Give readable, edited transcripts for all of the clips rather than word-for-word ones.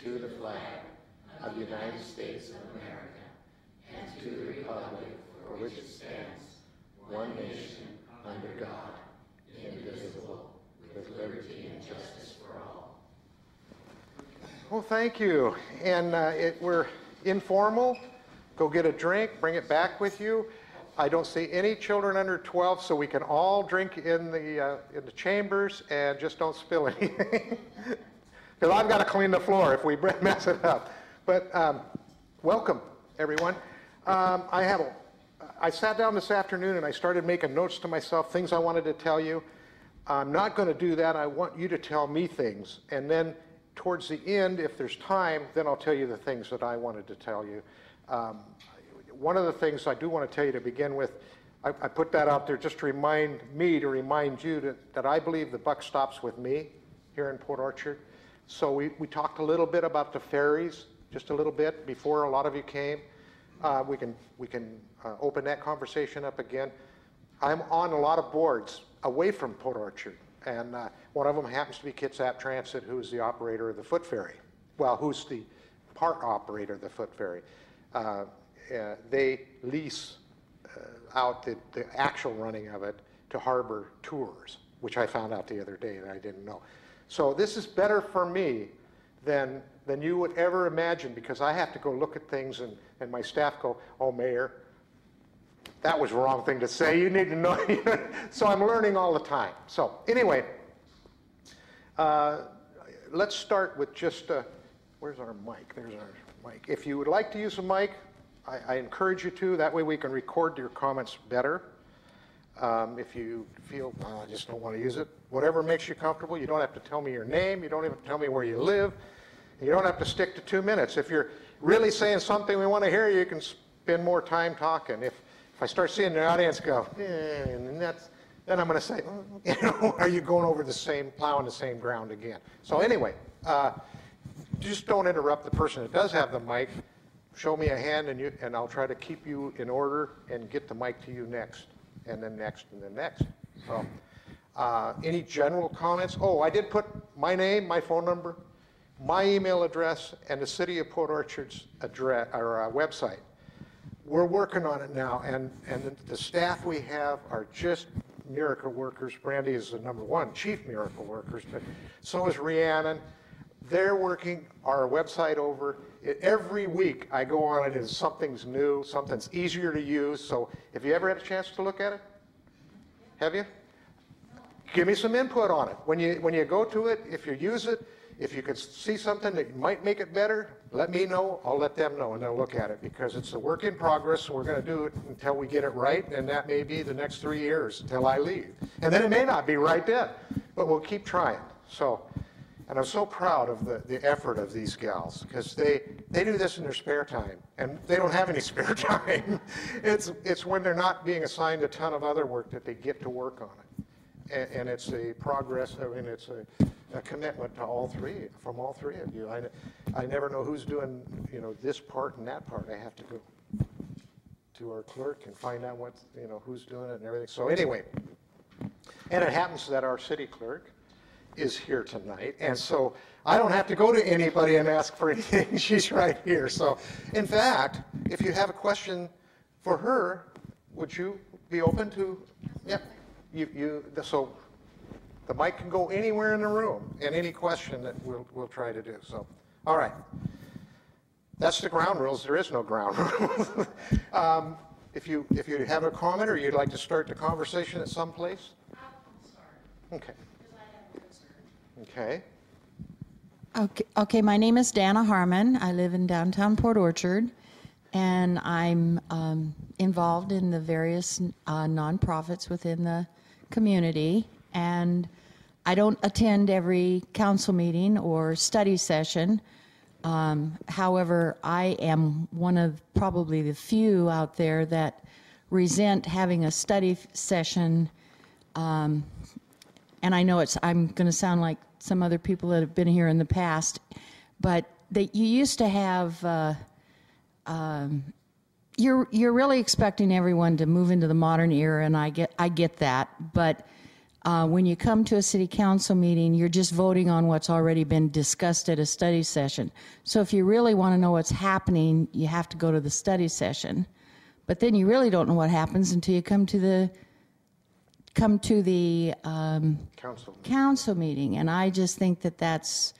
to the flag of the United States of America and to the republic for which it stands, one nation, under God, indivisible, with liberty and justice for all. Well, thank you. And we're informal. Go get a drink, bring it back with you. I don't see any children under 12, so we can all drink in the chambers and just don't spill anything. Because I've got to clean the floor if we mess it up. But welcome, everyone. I sat down this afternoon and I started making notes to myself, things I wanted to tell you. I'm not going to do that. I want you to tell me things. And then towards the end, if there's time, then I'll tell you the things that I wanted to tell you. One of the things I do want to tell you to begin with, I put that out there just to remind you that I believe the buck stops with me here in Port Orchard. So we talked a little bit about the ferries, just a little bit before a lot of you came. We can open that conversation up again. I'm on a lot of boards away from Port Orchard, and one of them happens to be Kitsap Transit, who's the operator of the foot ferry. Well, who's the part operator of the foot ferry. They lease out the actual running of it to Harbor Tours, which I found out the other day that I didn't know. So this is better for me than you would ever imagine, because I have to go look at things and my staff go, "Oh, Mayor, that was the wrong thing to say. You need to know." So I'm learning all the time. So anyway, let's start with just, where's our mic? There's our mic. If you would like to use a mic, I encourage you to. That way we can record your comments better. If you feel, I just don't want to use it, whatever makes you comfortable. You don't have to tell me your name. You don't even tell me where you live. You don't have to stick to 2 minutes. If you're really saying something we want to hear, you can spend more time talking. If I start seeing the audience go, then I'm going to say, are you going over plowing the same ground again? So anyway, just don't interrupt the person that does have the mic. Show me a hand, and I'll try to keep you in order and get the mic to you next, and then next, and then next. So, any general comments? Oh, I did put my name, my phone number, my email address, and the City of Port Orchard's address or website. We're working on it now, and the staff we have are just miracle workers. Brandy is the #1 chief miracle workers, but so is Rhiannon. They're working our website over. Every week I go on it and something's new, something's easier to use. So if you ever had a chance to look at it, have you? Give me some input on it. When you go to it, if you use it, if you could see something that might make it better, let me know. I'll let them know, and they'll look at it, because it's a work in progress. So we're going to do it until we get it right, and that may be the next 3 years until I leave. And then it may not be right then, but we'll keep trying. So. And I'm so proud of the effort of these gals, because they do this in their spare time, and they don't have any spare time. It's when they're not being assigned a ton of other work that they get to work on it. And it's a progress, I mean, it's a commitment to all three, from all three of you. I never know who's doing, this part and that part. I have to go to our clerk and find out who's doing it and everything. So anyway, and it happens that our city clerk is here tonight, and so I don't have to go to anybody and ask for anything. She's right here. So in fact, if you have a question for her, would you be open to? Yeah, so the mic can go anywhere in the room, and any question that we'll try to do. So all right, that's the ground rules. There is no ground rules. If you have a comment or you'd like to start the conversation at some place. I'll start. Okay. Okay. Okay, my name is Dana Harmon. I live in downtown Port Orchard, and I'm involved in the various nonprofits within the community. And I don't attend every council meeting or study session. However, I am one of probably the few out there that resent having a study session. And I know I'm going to sound like some other people that have been here in the past, but that you used to have, you're really expecting everyone to move into the modern era, and I get that, but when you come to a city council meeting, you're just voting on what's already been discussed at a study session. So if you really want to know what's happening, you have to go to the study session. But then you really don't know what happens until you come to the council meeting. And I just think that that's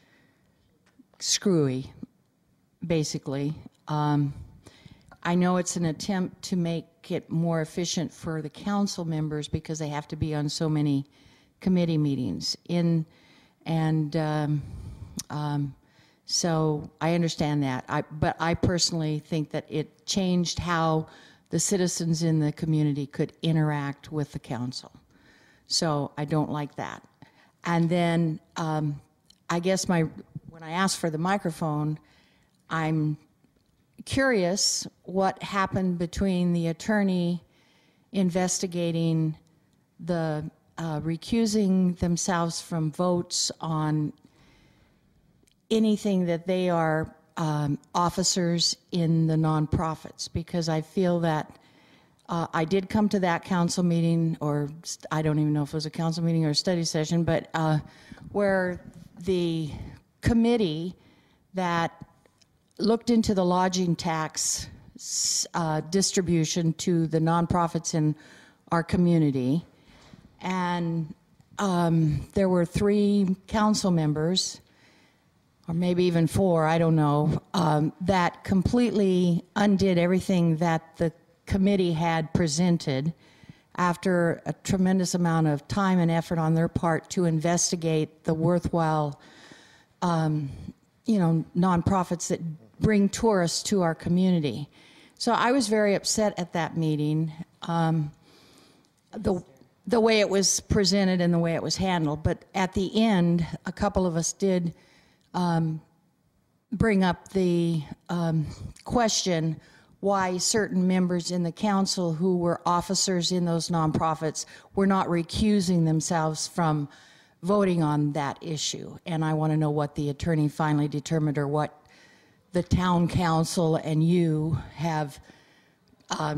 screwy, basically. I know it's an attempt to make it more efficient for the council members because they have to be on so many committee meetings. So I understand that. But I personally think that it changed how the citizens in the community could interact with the council. So I don't like that. And then I guess when I asked for the microphone, I'm curious what happened between the attorney investigating the recusing themselves from votes on anything that they are officers in the nonprofits, because I feel that I did come to that council meeting, or I don't even know if it was a council meeting or a study session, but where the committee that looked into the lodging tax distribution to the nonprofits in our community, and there were 3 council members, or maybe even 4, I don't know, that completely undid everything that the committee had presented after a tremendous amount of time and effort on their part to investigate the worthwhile, nonprofits that bring tourists to our community. So I was very upset at that meeting, the way it was presented and the way it was handled. But at the end, a couple of us did bring up the question why certain members in the council who were officers in those nonprofits were not recusing themselves from voting on that issue. And I want to know what the attorney finally determined, or what the town council and you have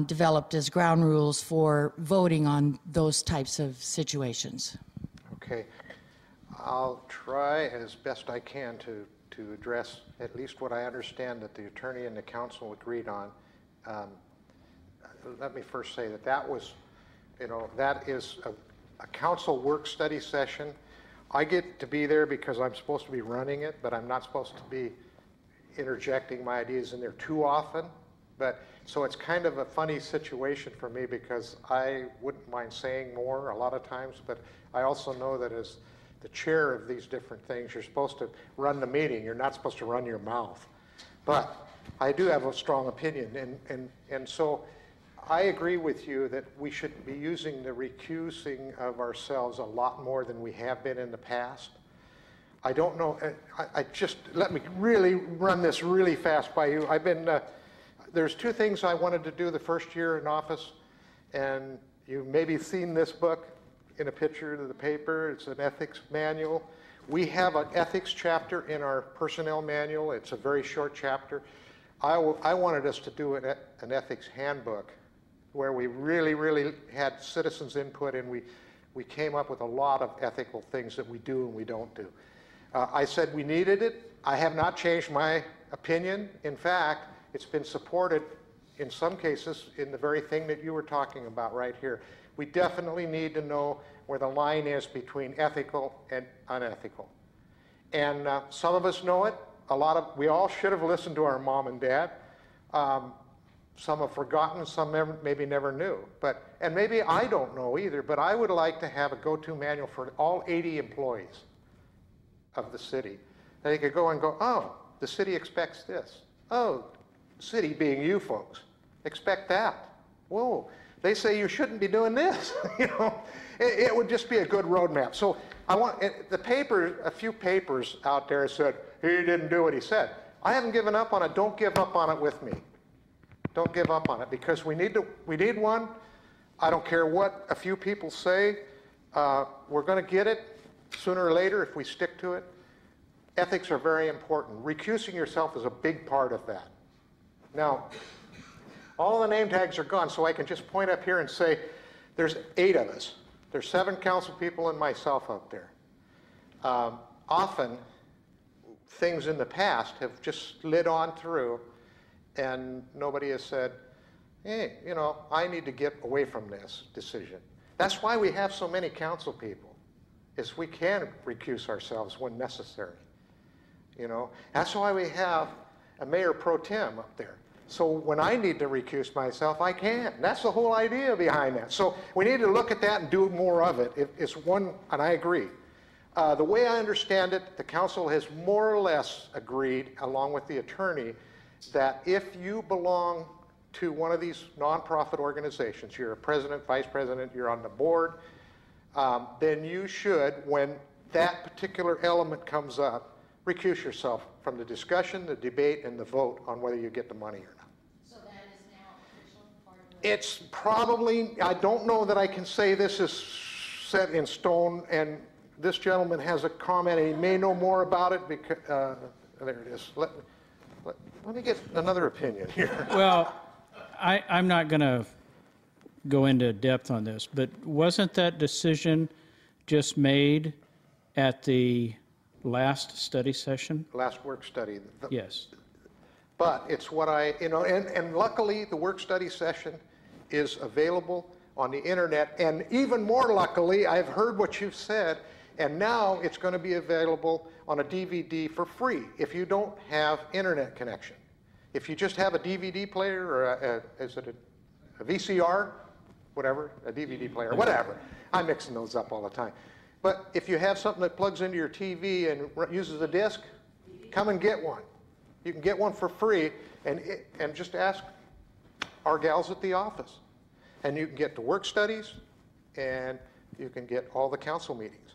developed as ground rules for voting on those types of situations. Okay. I'll try as best I can to address at least what I understand that the attorney and the council agreed on. Let me first say that was, that is a council work study session. I get to be there because I'm supposed to be running it, but I'm not supposed to be interjecting my ideas in there too often. But so it's kind of a funny situation for me, because I wouldn't mind saying more a lot of times, but I also know that as the chair of these different things, you're supposed to run the meeting. You're not supposed to run your mouth. But I do have a strong opinion, and so I agree with you that we should be using the recusing of ourselves a lot more than we have been in the past. I don't know, I just, let me really run this really fast by you. There's 2 things I wanted to do the first year in office, and you've maybe seen this book in a picture of the paper. It's an ethics manual. We have an ethics chapter in our personnel manual. It's a very short chapter. I wanted us to do an ethics handbook where we really had citizens' input, and we came up with a lot of ethical things that we do and we don't do. I said we needed it. I have not changed my opinion. In fact, it's been supported in some cases in the very thing that you were talking about right here. We definitely need to know where the line is between ethical and unethical. And some of us know it. We all should have listened to our mom and dad. Some have forgotten, some maybe never knew. And maybe I don't know either, but I would like to have a go-to manual for all 80 employees of the city. They could go and go, oh, the city expects this. Oh, city being you folks, expect that. Whoa, they say you shouldn't be doing this. It would just be a good roadmap. So I want a few papers out there said, he didn't do what he said. I haven't given up on it. Don't give up on it with me. Don't give up on it, because we need one. I don't care what a few people say. We're going to get it sooner or later if we stick to it. Ethics are very important. Recusing yourself is a big part of that. Now, all the name tags are gone, so I can just point up here and say, there's 8 of us. There's 7 council people and myself up there. Often, things in the past have just slid on through, and nobody has said, hey, you know, I need to get away from this decision. That's why we have so many council people, is we can recuse ourselves when necessary. You know, that's why we have a mayor pro tem up there. So when I need to recuse myself, I can. That's the whole idea behind that. So we need to look at that and do more of it. It's one, and I agree. The way I understand it, the council has more or less agreed, along with the attorney, that if you belong to one of these nonprofit organizations, you're a president, vice president, you're on the board, then you should, when that particular element comes up, recuse yourself from the discussion, the debate, and the vote on whether you get the money or not. So that is now official part of the... It's probably, I don't know that I can say this is set in stone, and this gentleman has a comment, and he may know more about it because, there it is. Let me get another opinion here. Well, I'm not going to go into depth on this, but wasn't that decision just made at the last study session? Last work study. Yes. But it's what I, you know, and luckily the work study session is available on the internet, and even more luckily, I've heard what you've said, and now it's going to be available on a DVD for free if you don't have internet connection. If you just have a DVD player or is it a VCR, whatever, a DVD player, whatever. I'm mixing those up all the time. But if you have something that plugs into your TV and uses a disc, come and get one. You can get one for free, and just ask our gals at the office. And you can get the work studies, and you can get all the council meetings.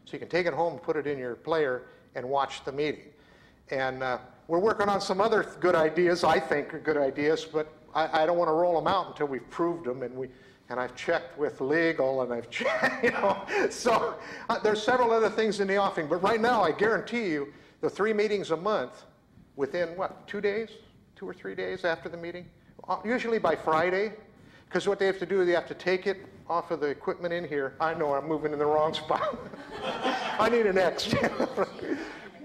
So you can take it home and put it in your player and watch the meeting. And we're working on some other good ideas, I think are good ideas, but I don't want to roll them out until we've proved them, and I've checked with legal, and I've checked, you know. So there's several other things in the offing, but right now I guarantee you the 3 meetings a month within, what, 2 days? 2 or 3 days after the meeting? Usually by Friday, because what they have to do is they have to take it off of the equipment in here. I know I'm moving in the wrong spot. I need an X.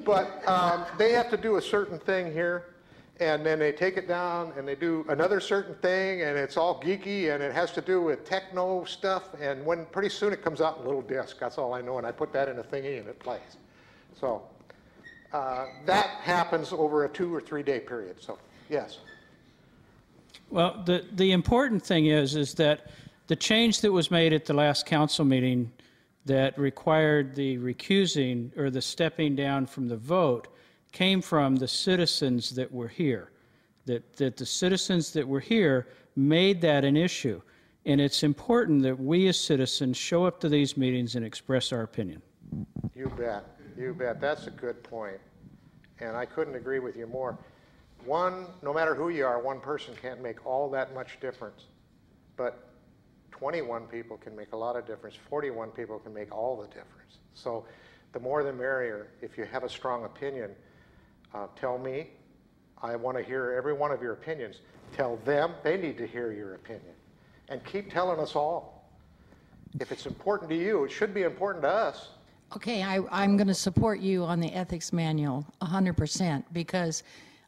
But they have to do a certain thing here, and then they take it down and they do another certain thing, and it's all geeky, and it has to do with techno stuff, and when pretty soon it comes out in a little disc. That's all I know, and I put that in a thingy and it plays. So that happens over a 2 or 3 day period. So yes. Well, the important thing is that the change that was made at the last council meeting that required the recusing or the stepping down from the vote came from the citizens that were here, that the citizens that were here made that an issue. And it's important that we as citizens show up to these meetings and express our opinion. You bet. You bet. That's a good point. And I couldn't agree with you more. No matter who you are, one person can't make all that much difference. But 21 people can make a lot of difference. 41 people can make all the difference. So the more the merrier. If you have a strong opinion, tell me. I want to hear every one of your opinions. Tell them they need to hear your opinion. And keep telling us all. If it's important to you, it should be important to us. Okay, I'm going to support you on the ethics manual 100% because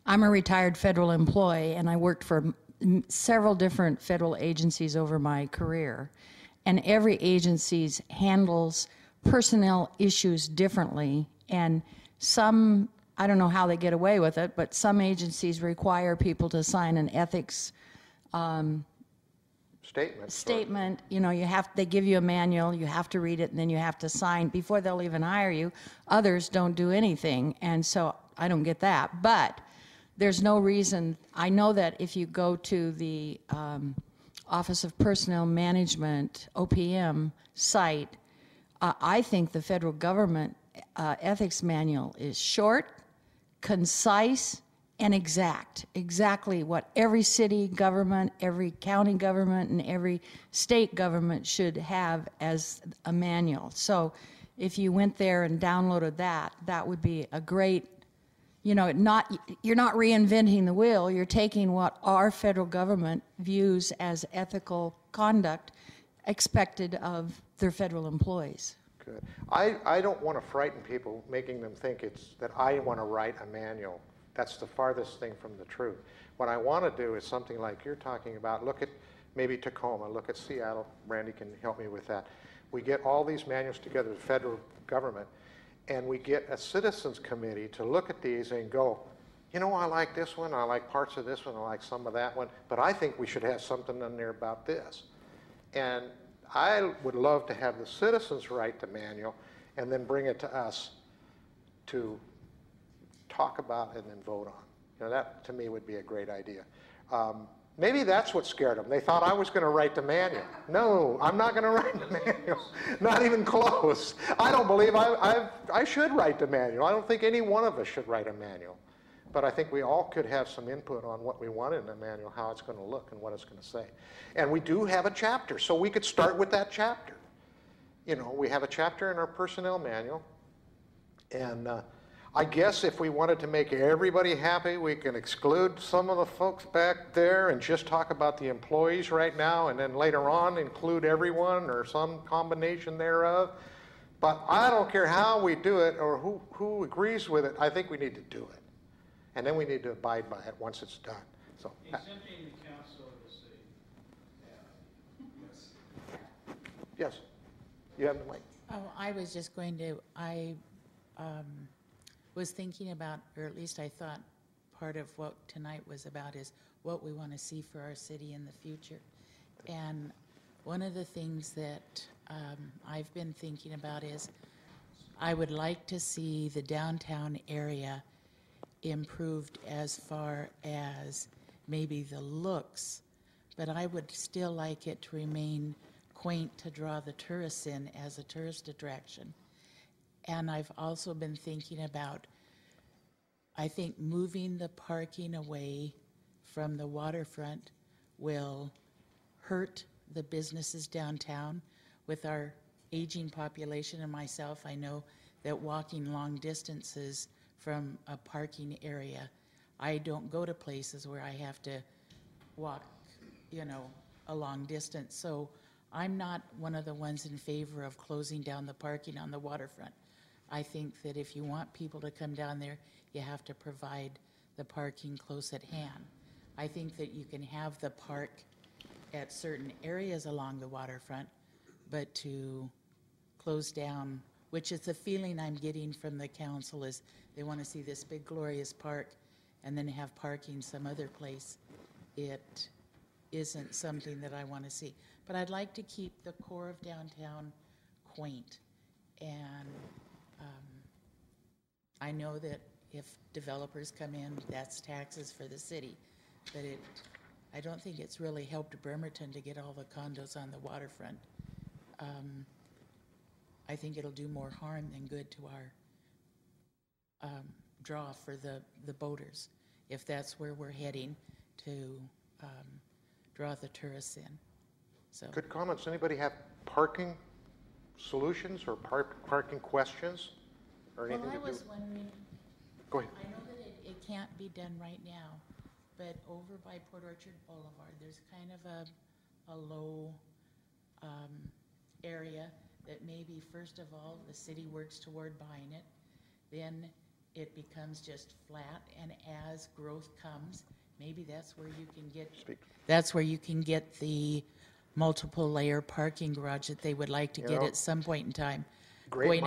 I'm a retired federal employee and I worked for several different federal agencies over my career. And every agency handles personnel issues differently. And some, I don't know how they get away with it, but some agencies require people to sign an ethics statement. You know, they give you a manual, you have to read it, and then you have to sign before they'll even hire you. Others don't do anything, and so I don't get that. But there's no reason. I know that if you go to the Office of Personnel Management, OPM site, I think the federal government ethics manual is short, concise, and exactly what every city government, every county government, and every state government should have as a manual. So if you went there and downloaded that, that would be a great, you know, you're not reinventing the wheel, you're taking what our federal government views as ethical conduct expected of their federal employees. Good. I don't want to frighten people, making them think it's that I want to write a manual. That's the farthest thing from the truth. What I want to do is something like you're talking about. Look at maybe Tacoma, look at Seattle. Randy can help me with that. We get all these manuals together, the federal government, and we get a citizens committee to look at these and go, you know, I like this one, I like parts of this one, I like some of that one, but I think we should have something in there about this. And I would love to have the citizens write the manual and then bring it to us to talk about and then vote on. You know, that to me would be a great idea. Maybe that's what scared them. They thought I was going to write the manual. No, I'm not going to write the manual. Not even close. I don't believe I should write the manual. I don't think any one of us should write a manual. But I think we all could have some input on what we want in the manual, how it's going to look and what it's going to say. And we do have a chapter, so we could start with that chapter. You know, we have a chapter in our personnel manual. And I guess if we wanted to make everybody happy, we can exclude some of the folks back there and just talk about the employees right now, and then later on include everyone or some combination thereof. But I don't care how we do it or who agrees with it. I think we need to do it. And then we need to abide by it once it's done. So, Exempting the council of the city. yes, you have the mic. Oh, I was just going to, I was thinking about, or at least I thought part of what tonight was about is what we want to see for our city in the future. And one of the things that I've been thinking about is I would like to see the downtown area improved as far as maybe the looks, but I would still like it to remain quaint to draw the tourists in as a tourist attraction. And I've also been thinking about, I think moving the parking away from the waterfront will hurt the businesses downtown. With our aging population and myself, I know that walking long distances from a parking area, I don't go to places where I have to walk, you know, a long distance. So I'm not one of the ones in favor of closing down the parking on the waterfront. I think that if you want people to come down there, you have to provide the parking close at hand. I think that you can have the park at certain areas along the waterfront, but to close down, which is the feeling I'm getting from the council, is they want to see this big glorious park and then have parking some other place. It isn't something that I want to see. But I'd like to keep the core of downtown quaint. And I know that if developers come in, that's taxes for the city. But I don't think it's really helped Bremerton to get all the condos on the waterfront. I think it'll do more harm than good to our draw for the boaters, if that's where we're heading to draw the tourists in. So. Good comments. Anybody have parking solutions or parking questions or anything Well, I to do? was wondering, Go ahead. I know that it can't be done right now, but over by Port Orchard Boulevard, there's kind of a low area that maybe, first of all, the city works toward buying it. Then it becomes just flat, and as growth comes, maybe that's where you can get, that's where you can get the multiple layer parking garage that they would like to get at some point in time. Great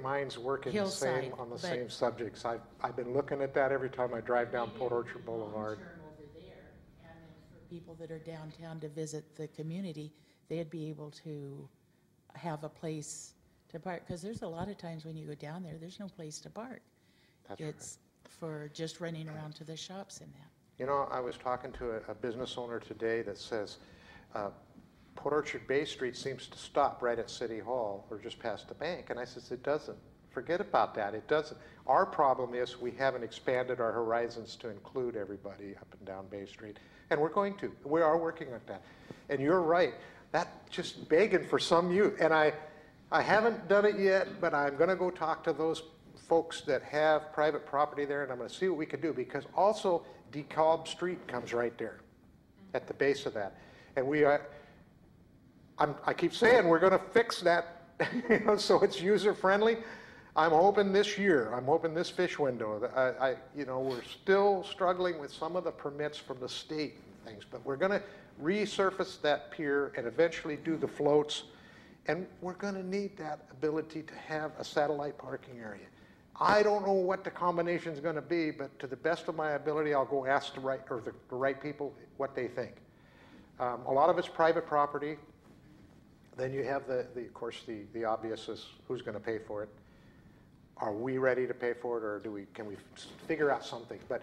minds work in hillside, on the same subjects. I've been looking at that every time I drive down Port Orchard Boulevard. Over there, and then for people that are downtown to visit the community, they'd be able to have a place to park, because there's a lot of times when you go down there, there's no place to park. It's for just running around to the shops and that. You know, I was talking to a business owner today that says Port Orchard Bay Street seems to stop right at City Hall or just past the bank. And I says, it doesn't. Forget about that. It doesn't. Our problem is we haven't expanded our horizons to include everybody up and down Bay Street. And we're going to. We are working on that. And you're right. That's just begging for some youth. And I haven't done it yet, but I'm going to go talk to those folks that have private property there, and I'm going to see what we can do, because also DeKalb Street comes right there at the base of that. And we are, I keep saying we're going to fix that, so it's user-friendly. I'm hoping this year, I'm hoping this fish window, we're still struggling with some of the permits from the state and things, but we're going to resurface that pier and eventually do the floats, and we're going to need that ability to have a satellite parking area. I don't know what the combination is going to be, but to the best of my ability, I'll go ask the right people what they think. A lot of it's private property. Then you have of course, the obvious is who's going to pay for it. Are we ready to pay for it, or can we figure out something? But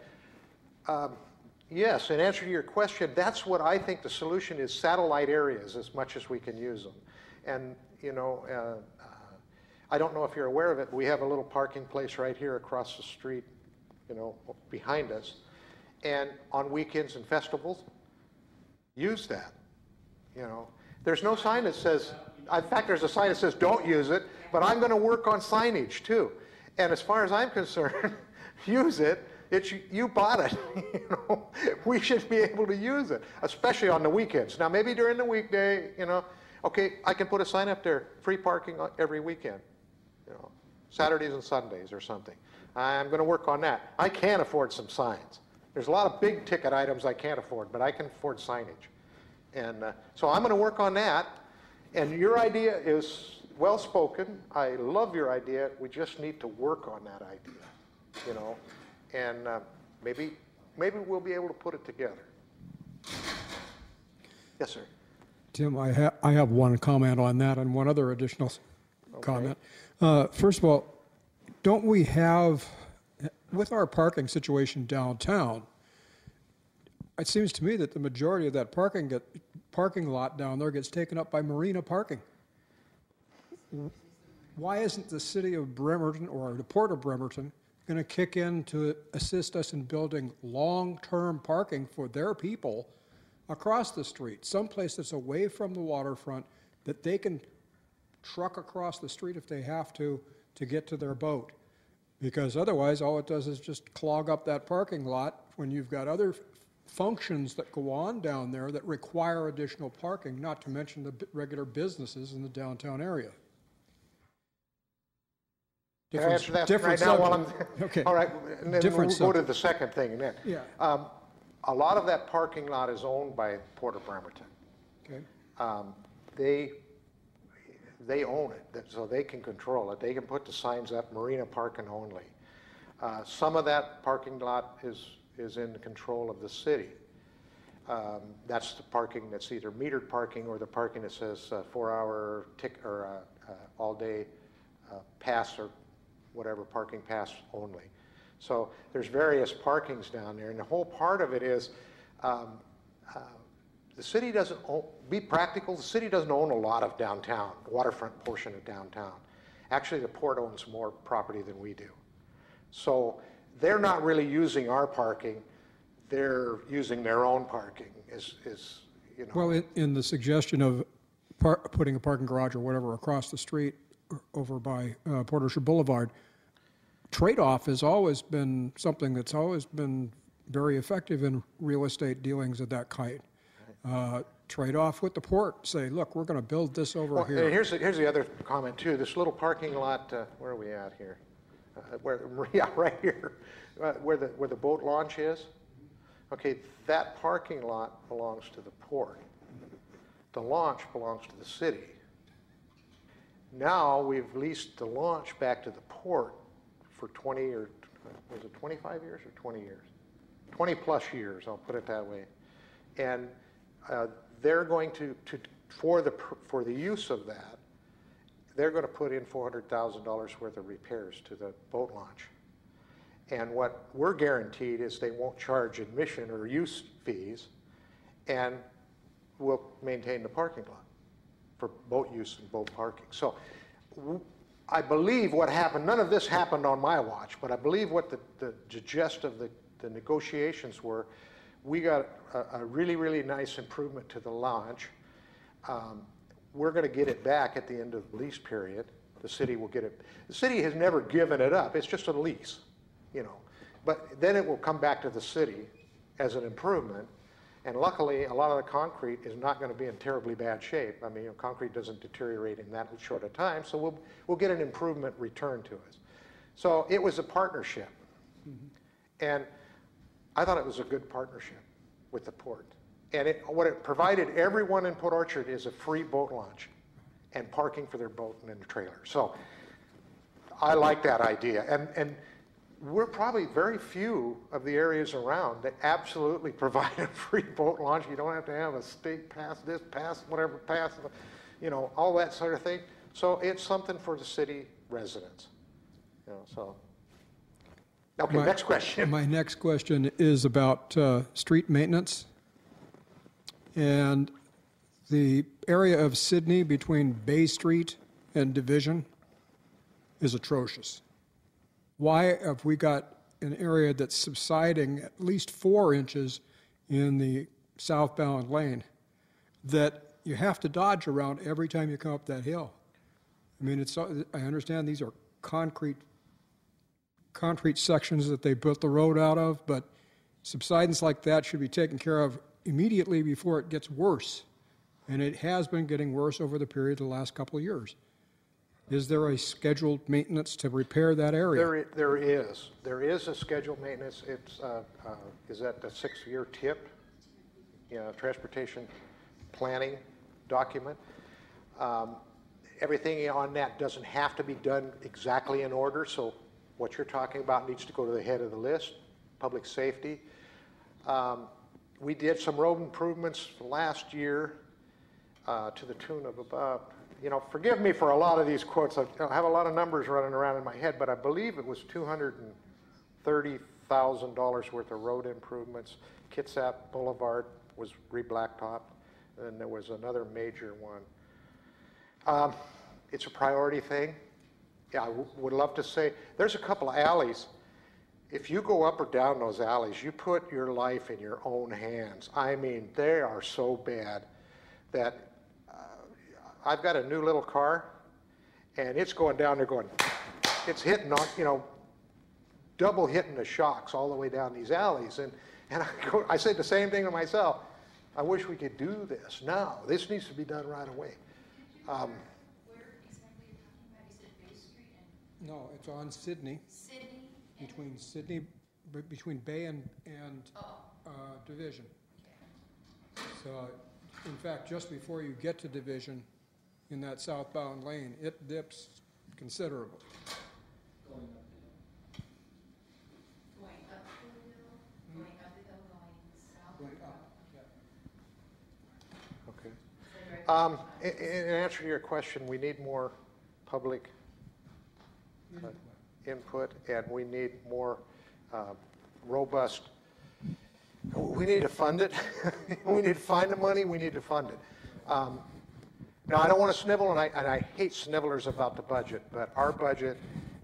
yes, in answer to your question, that's what I think the solution is: satellite areas as much as we can use them. And I don't know if you're aware of it. We have a little parking place right here across the street, behind us. And on weekends and festivals, use that. There's no sign that says, in fact, there's a sign that says don't use it, but I'm going to work on signage too. And as far as I'm concerned, use it. You bought it. We should be able to use it, especially on the weekends. Now, maybe during the weekday, okay, I can put a sign up there, free parking every weekend, Saturdays and Sundays or something. I'm going to work on that. I can afford some signs. There's a lot of big ticket items I can't afford, but I can afford signage. And so I'm going to work on that. And your idea is well spoken. I love your idea. We just need to work on that idea, and maybe we'll be able to put it together. Yes, sir. Tim, I have one comment on that and one other additional comment. First of all, don't we have, with our parking situation downtown, it seems to me that the majority of that parking lot down there gets taken up by marina parking. Why isn't the city of Bremerton or the Port of Bremerton going to kick in to assist us in building long-term parking for their people across the street, someplace that's away from the waterfront that they can truck across the street if they have to get to their boat? Because otherwise, all it does is just clog up that parking lot when you've got other functions that go on down there that require additional parking, not to mention the regular businesses in the downtown area. Can I answer that right now while I'm okay. All right, and then we'll go to the second thing then. Yeah. A lot of that parking lot is owned by Port of Bremerton. Okay. They own it, so they can control it. They can put the signs up, marina parking only. Some of that parking lot is in control of the city. That's the parking that's either metered parking or the parking that says 4-hour ticket or all-day pass or whatever, parking pass only. So there's various parkings down there, and the whole part of it is the city doesn't own, be practical, the city doesn't own a lot of downtown, waterfront portion of downtown. Actually, the port owns more property than we do. So they're not really using our parking, they're using their own parking, Well, in the suggestion of putting a parking garage or whatever across the street over by Port Orchard Boulevard, trade-off has always been something that's always been very effective in real estate dealings of that kind. Trade-off with the port. Say, look, we're going to build this over here. And here's the other comment too. This little parking lot, where are we at here? Right here, where the boat launch is. Okay, that parking lot belongs to the port. The launch belongs to the city. Now we've leased the launch back to the port for 20 or was it 25 years or 20 years? 20 plus years, I'll put it that way. And they're going to for the use of that, they're going to put in $400,000 worth of repairs to the boat launch. And what we're guaranteed is they won't charge admission or use fees, and we'll maintain the parking lot for boat use and boat parking. So I believe what happened, none of this happened on my watch, but I believe what the gist of the negotiations were, we got a really, really nice improvement to the launch. We're going to get it back at the end of the lease period. The city will get it. The city has never given it up. It's just a lease, But then it will come back to the city as an improvement. And luckily, a lot of the concrete is not going to be in terribly bad shape. I mean, concrete doesn't deteriorate in that short a time, so we'll get an improvement returned to us. So it was a partnership. And I thought it was a good partnership with the port. And what it provided everyone in Port Orchard is a free boat launch and parking for their boat and in the trailer. So I like that idea. And we're probably very few of the areas around that absolutely provide a free boat launch. You don't have to have a state pass, this pass, whatever pass, you know, all that sort of thing. So it's something for the city residents. You know, so. Okay, next question. My next question is about street maintenance. And the area of Sydney between Bay Street and Division is atrocious. Why have we got an area that's subsiding at least 4 inches in the southbound lane that you have to dodge around every time you come up that hill? I mean, I understand these are concrete sections that they built the road out of, but subsidence like that should be taken care of immediately before it gets worse. And it has been getting worse over the period of the last couple of years. Is there a scheduled maintenance to repair that area? There is a scheduled maintenance. It's, is that the 6-year TIP, transportation planning document? Everything on that doesn't have to be done exactly in order, so what you're talking about needs to go to the head of the list, public safety. We did some road improvements last year to the tune of about, forgive me for a lot of these quotes. I have a lot of numbers running around in my head, but I believe it was $230,000 worth of road improvements. Kitsap Boulevard was re-blacktopped, and then there was another major one. It's a priority thing. Yeah, I would love to say, there's a couple of alleys. If you go up or down those alleys, you put your life in your own hands. I mean, they are so bad that I've got a new little car, and it's going down there going, it's hitting on, double hitting the shocks all the way down these alleys. And I said the same thing to myself. I wish we could do this now. This needs to be done right away. Where exactly are you talking about? You said Bay Street and? No, it's on Sydney. Sydney? Between Bay and Division. So, in fact, just before you get to Division, in that southbound lane, it dips considerably. Going up the hill, going up the hill, going south? Going up, yeah. Okay. In answer to your question, we need more public input, and we need more robust. We need to fund it. We need to find the money. We need to fund it. Now, I don't want to snivel, and I hate snivellers about the budget, but our budget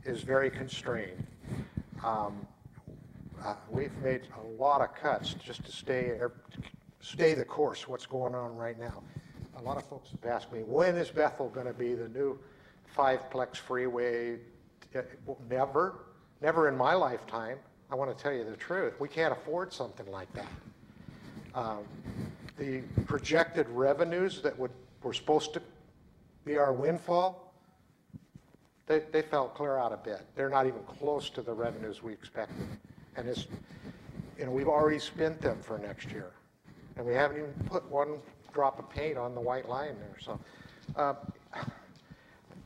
is very constrained. We've made a lot of cuts just to stay the course, what's going on right now. A lot of folks have asked me, when is Bethel going to be the new 5-plex freeway? Never in my lifetime. I want to tell you the truth. We can't afford something like that. The projected revenues that were supposed to be our windfall, they fell clear out a bit. They're not even close to the revenues we expected. And it's, we've already spent them for next year. And we haven't even put one drop of paint on the white line there. So,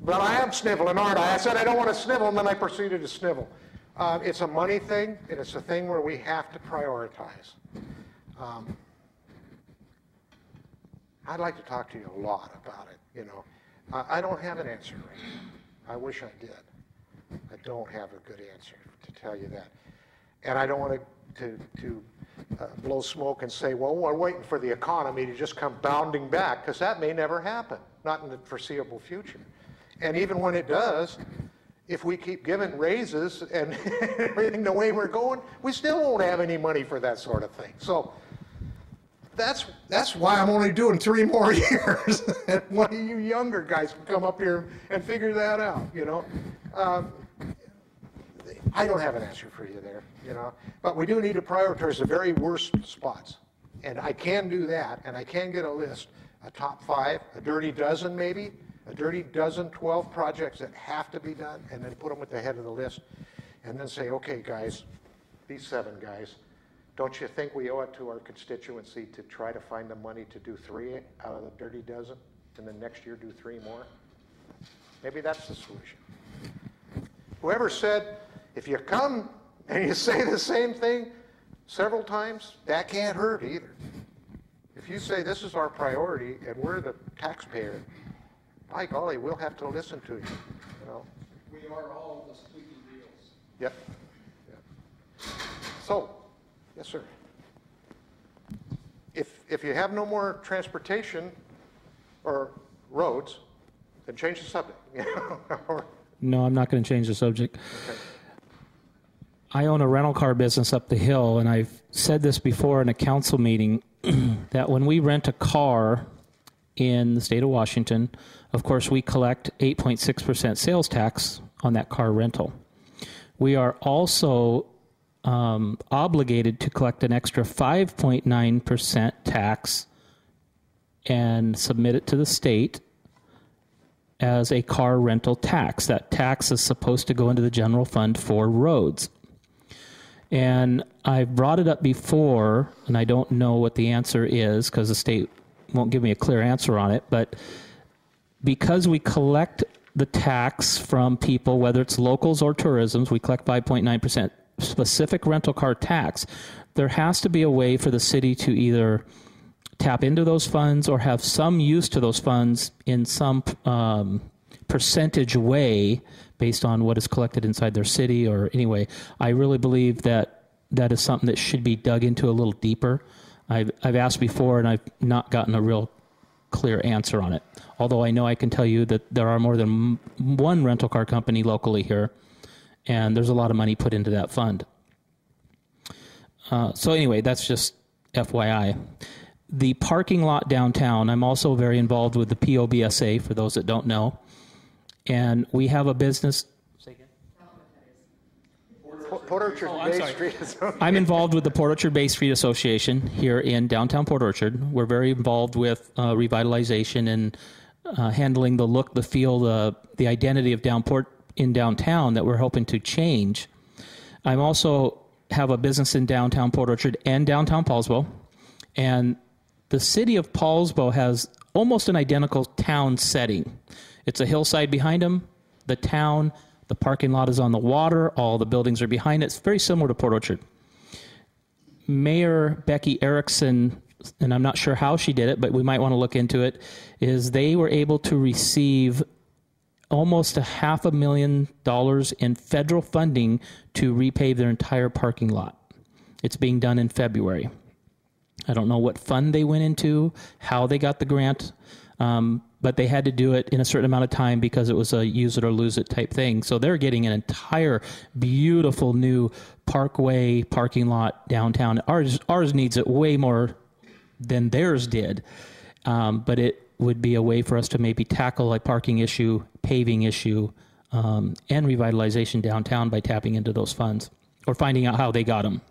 but I am sniveling, aren't I? I said I don't want to snivel, and then I proceeded to snivel. It's a money thing, and it's a thing where we have to prioritize. I'd like to talk to you a lot about it, I don't have an answer right now. I wish I did. I don't have a good answer to tell you that. And I don't want to blow smoke and say, well, we're waiting for the economy to just come bounding back, because that may never happen, not in the foreseeable future. And even when it does, if we keep giving raises and everything the way we're going, we still won't have any money for that sort of thing. So that's why I'm only doing 3 more years. And one of you younger guys can come up here and figure that out, I don't have an answer for you there, But we do need to prioritize the very worst spots. And I can do that, and I can get a list, a top 5, a dirty dozen maybe, a dirty dozen, 12 projects that have to be done, and then put them at the head of the list, and then say, okay, guys, these 7 guys, don't you think we owe it to our constituency to try to find the money to do 3 out of the dirty dozen, and then next year do 3 more? Maybe that's the solution. Whoever said, if you come and you say the same thing several times, that can't hurt either. If you say this is our priority and we're the taxpayer, by golly, we'll have to listen to you. You know? We are all the squeaky wheels. Yep. So, yes, sir. If you have no more transportation or roads, then change the subject. You know? No, I'm not going to change the subject. Okay. I own a rental car business up the hill, and I've said this before in a council meeting, that when we rent a car in the state of Washington, of course, we collect 8.6% sales tax on that car rental. We are also obligated to collect an extra 5.9% tax and submit it to the state as a car rental tax. That tax is supposed to go into the general fund for roads. And I've brought it up before, and I don't know what the answer is because the state won't give me a clear answer on it, but because we collect the tax from people, whether it's locals or tourisms, we collect 5.9% specific rental car tax, there has to be a way for the city to either tap into those funds or have some use to those funds in some percentage way based on what is collected inside their city. Or anyway, I really believe that that is something that should be dug into a little deeper. I've asked before and I've not gotten a real clear answer on it. Although I know I can tell you that there are more than one rental car company locally here, and there's a lot of money put into that fund. So anyway, that's just FYI. The parking lot downtown, I'm also very involved with the POBSA, for those that don't know. And we have a business. Say again? Port Orchard Bay Street is okay. I'm involved with the Port Orchard Bay Street Association here in downtown Port Orchard. We're very involved with revitalization and handling the look, the feel, the identity of downtown that we're hoping to change. I also have a business in downtown Port Orchard and downtown Paulsbo. And the city of Paulsbo has almost an identical town setting. It's a hillside behind them, the town, the parking lot is on the water, all the buildings are behind it. It's very similar to Port Orchard. Mayor Becky Erickson, and I'm not sure how she did it, but we might want to look into it, is they were able to receive almost $500,000 in federal funding to repave their entire parking lot. It's being done in February. I don't know what fund they went into, how they got the grant, but they had to do it in a certain amount of time because it was a use it or lose it type thing. So they're getting an entire beautiful new parkway parking lot downtown. Ours needs it way more than theirs did, but it would be a way for us to maybe tackle a parking issue, paving issue, and revitalization downtown by tapping into those funds or finding out how they got them.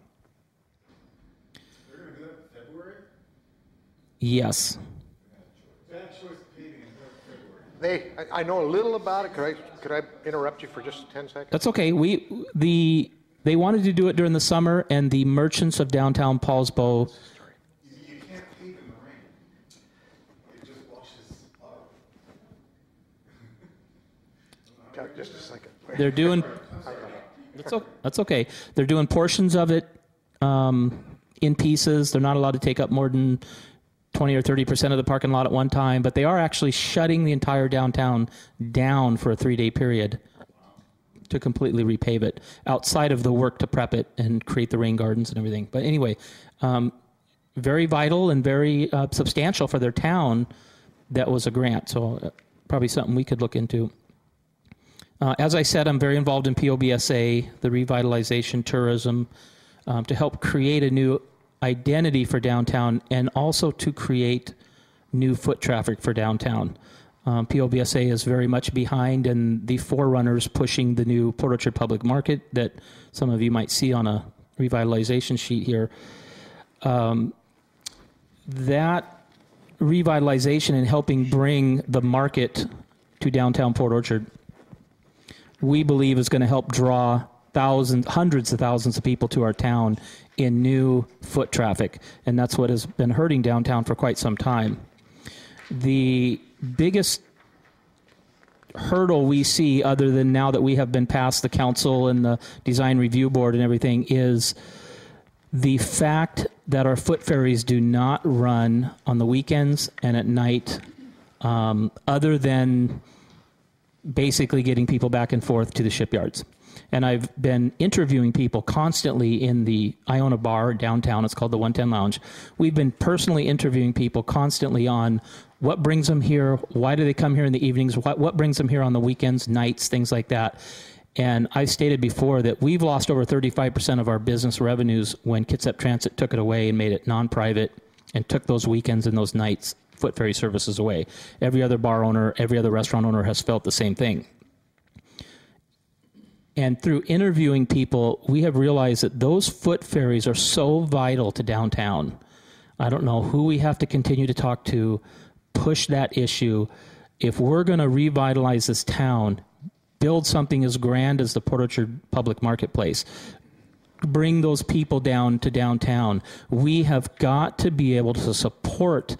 They're going to do that in February? Yes. Bad choice of paving in February. I know a little about it. Could I interrupt you for just 10 seconds? That's okay. They wanted to do it during the summer, and the merchants of downtown Paulsbo. You can't pave in the rain. It just washes out. Just a second. They're doing. That's okay. They're doing portions of it in pieces. They're not allowed to take up more than 20 or 30% of the parking lot at one time, but they are actually shutting the entire downtown down for a 3-day period to completely repave it outside of the work to prep it and create the rain gardens and everything. But anyway, very vital and very substantial for their town. That was a grant, so probably something we could look into. As I said, I'm very involved in POBSA, the revitalization tourism, to help create a new identity for downtown and also to create new foot traffic for downtown. POBSA is very much behind and the forerunners pushing the new Port Orchard Public Market that some of you might see on a revitalization sheet here. that revitalization and helping bring the market to downtown Port Orchard, we believe is going to help draw hundreds of thousands of people to our town in new foot traffic. And that's what has been hurting downtown for quite some time. The biggest hurdle we see, other than now that we have been past the council and the design review board and everything, is the fact that our foot ferries do not run on the weekends and at night, other than basically getting people back and forth to the shipyards. And I've been interviewing people constantly in the Iona bar downtown. It's called the 110 Lounge. We've been personally interviewing people constantly on what brings them here, why do they come here in the evenings, what brings them here on the weekends, nights, things like that. And I stated before that we've lost over 35% of our business revenues when Kitsap Transit took it away and made it non-private and took those weekends and those nights foot ferry services away. Every other bar owner, every other restaurant owner has felt the same thing. And through interviewing people, we have realized that those foot ferries are so vital to downtown. I don't know who we have to continue to talk to, push that issue. If we're going to revitalize this town, build something as grand as the Port Orchard Public Marketplace, bring those people down to downtown, we have got to be able to support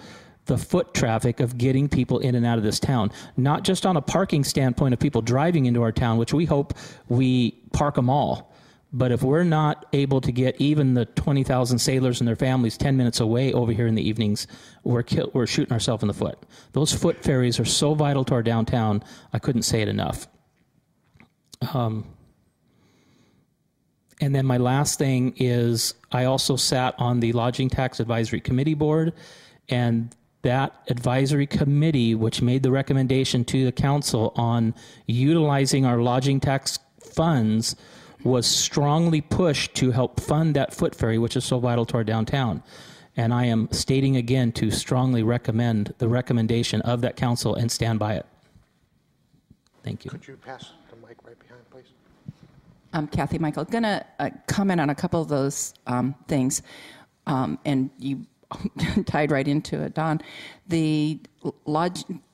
the foot traffic of getting people in and out of this town, not just on a parking standpoint of people driving into our town, which we hope we park them all. But if we're not able to get even the 20,000 sailors and their families 10 minutes away over here in the evenings, we're shooting ourselves in the foot. Those foot ferries are so vital to our downtown, I couldn't say it enough. And then my last thing is I also sat on the Lodging Tax Advisory Committee Board, and that advisory committee, which made the recommendation to the council on utilizing our lodging tax funds, was strongly pushed to help fund that foot ferry, which is so vital to our downtown. And I am stating again to strongly recommend the recommendation of that council and stand by it. Thank you. Could you pass the mic right behind, please? I'm Kathy Michael. Going to comment on a couple of those things, and you tied right into it, Don.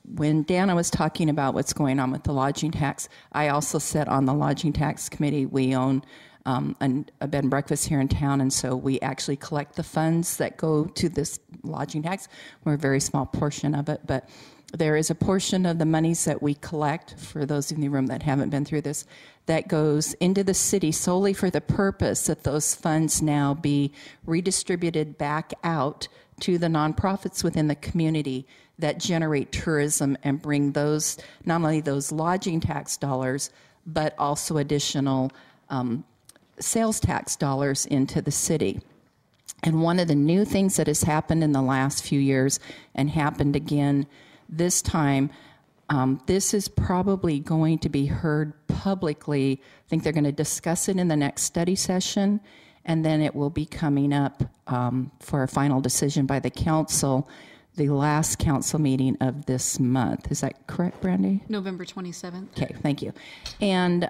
When Dana was talking about what's going on with the lodging tax, I also sat on the lodging tax committee. We own a bed and breakfast here in town, and so we actually collect the funds that go to this lodging tax. We're a very small portion of it, but there is a portion of the monies that we collect, for those in the room that haven't been through this, that goes into the city solely for the purpose that those funds now be redistributed back out to the nonprofits within the community that generate tourism and bring those, not only those lodging tax dollars, but also additional sales tax dollars into the city. And one of the new things that has happened in the last few years, and happened again this time, this is probably going to be heard publicly. I think they're going to discuss it in the next study session, and then it will be coming up for a final decision by the council, the last council meeting of this month. Is that correct, Brandy? November 27th. Okay, thank you. And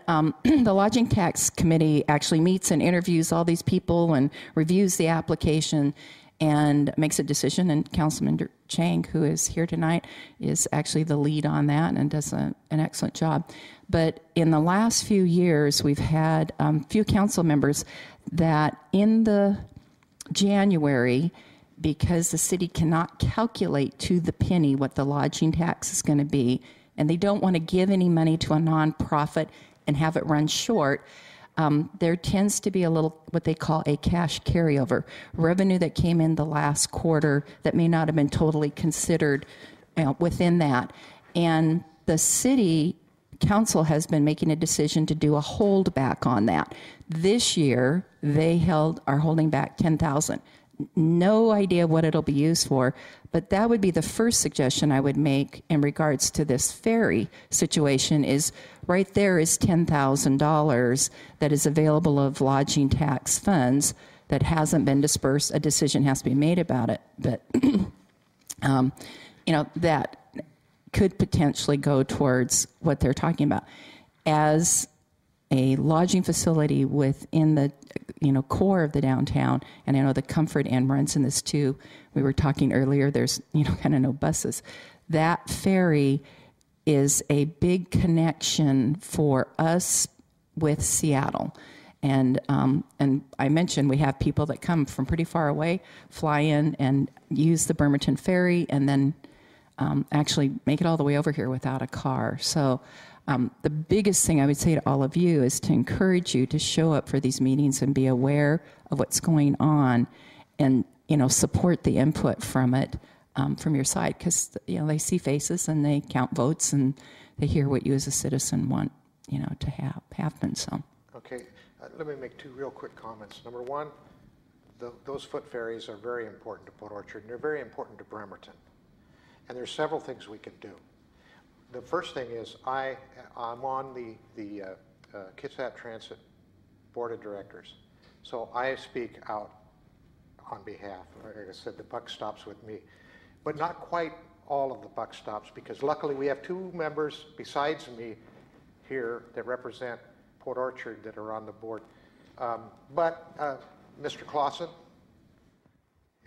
the Lodging Tax Committee actually meets and interviews all these people and reviews the application and makes a decision, and Councilman Chang, who is here tonight, is actually the lead on that and does an excellent job. But in the last few years, we've had a few council members that in the January, because the city cannot calculate to the penny what the lodging tax is going to be, and they don't want to give any money to a nonprofit and have it run short, there tends to be a little, what they call a cash carryover, revenue that came in the last quarter that may not have been totally considered within that. And the city council has been making a decision to do a holdback on that. This year, they are holding back $10,000. No idea what it'll be used for, but that would be the first suggestion I would make in regards to this ferry situation. Is right there is $10,000 that is available of lodging tax funds that hasn't been dispersed. A decision has to be made about it, but that could potentially go towards what they're talking about. As a lodging facility within the core of the downtown. And I know the Comfort Inn runs in this too. We were talking earlier, there's kind of no buses. That ferry is a big connection for us with Seattle. And I mentioned we have people that come from pretty far away, fly in and use the Bremerton ferry, and then actually make it all the way over here without a car. So the biggest thing I would say to all of you is to encourage you to show up for these meetings and be aware of what's going on, and support the input from it, from your side, because they see faces and they count votes and they hear what you as a citizen want to happen. So. Okay, let me make two real quick comments. Number one, those foot ferries are very important to Port Orchard, and they're very important to Bremerton. And there's several things we can do. The first thing is I'm on the Kitsap Transit Board of Directors, so I speak out on behalf. Like I said, the buck stops with me, but not quite all of the buck stops, because luckily we have two members besides me here that represent Port Orchard that are on the board. But Mr. Clausen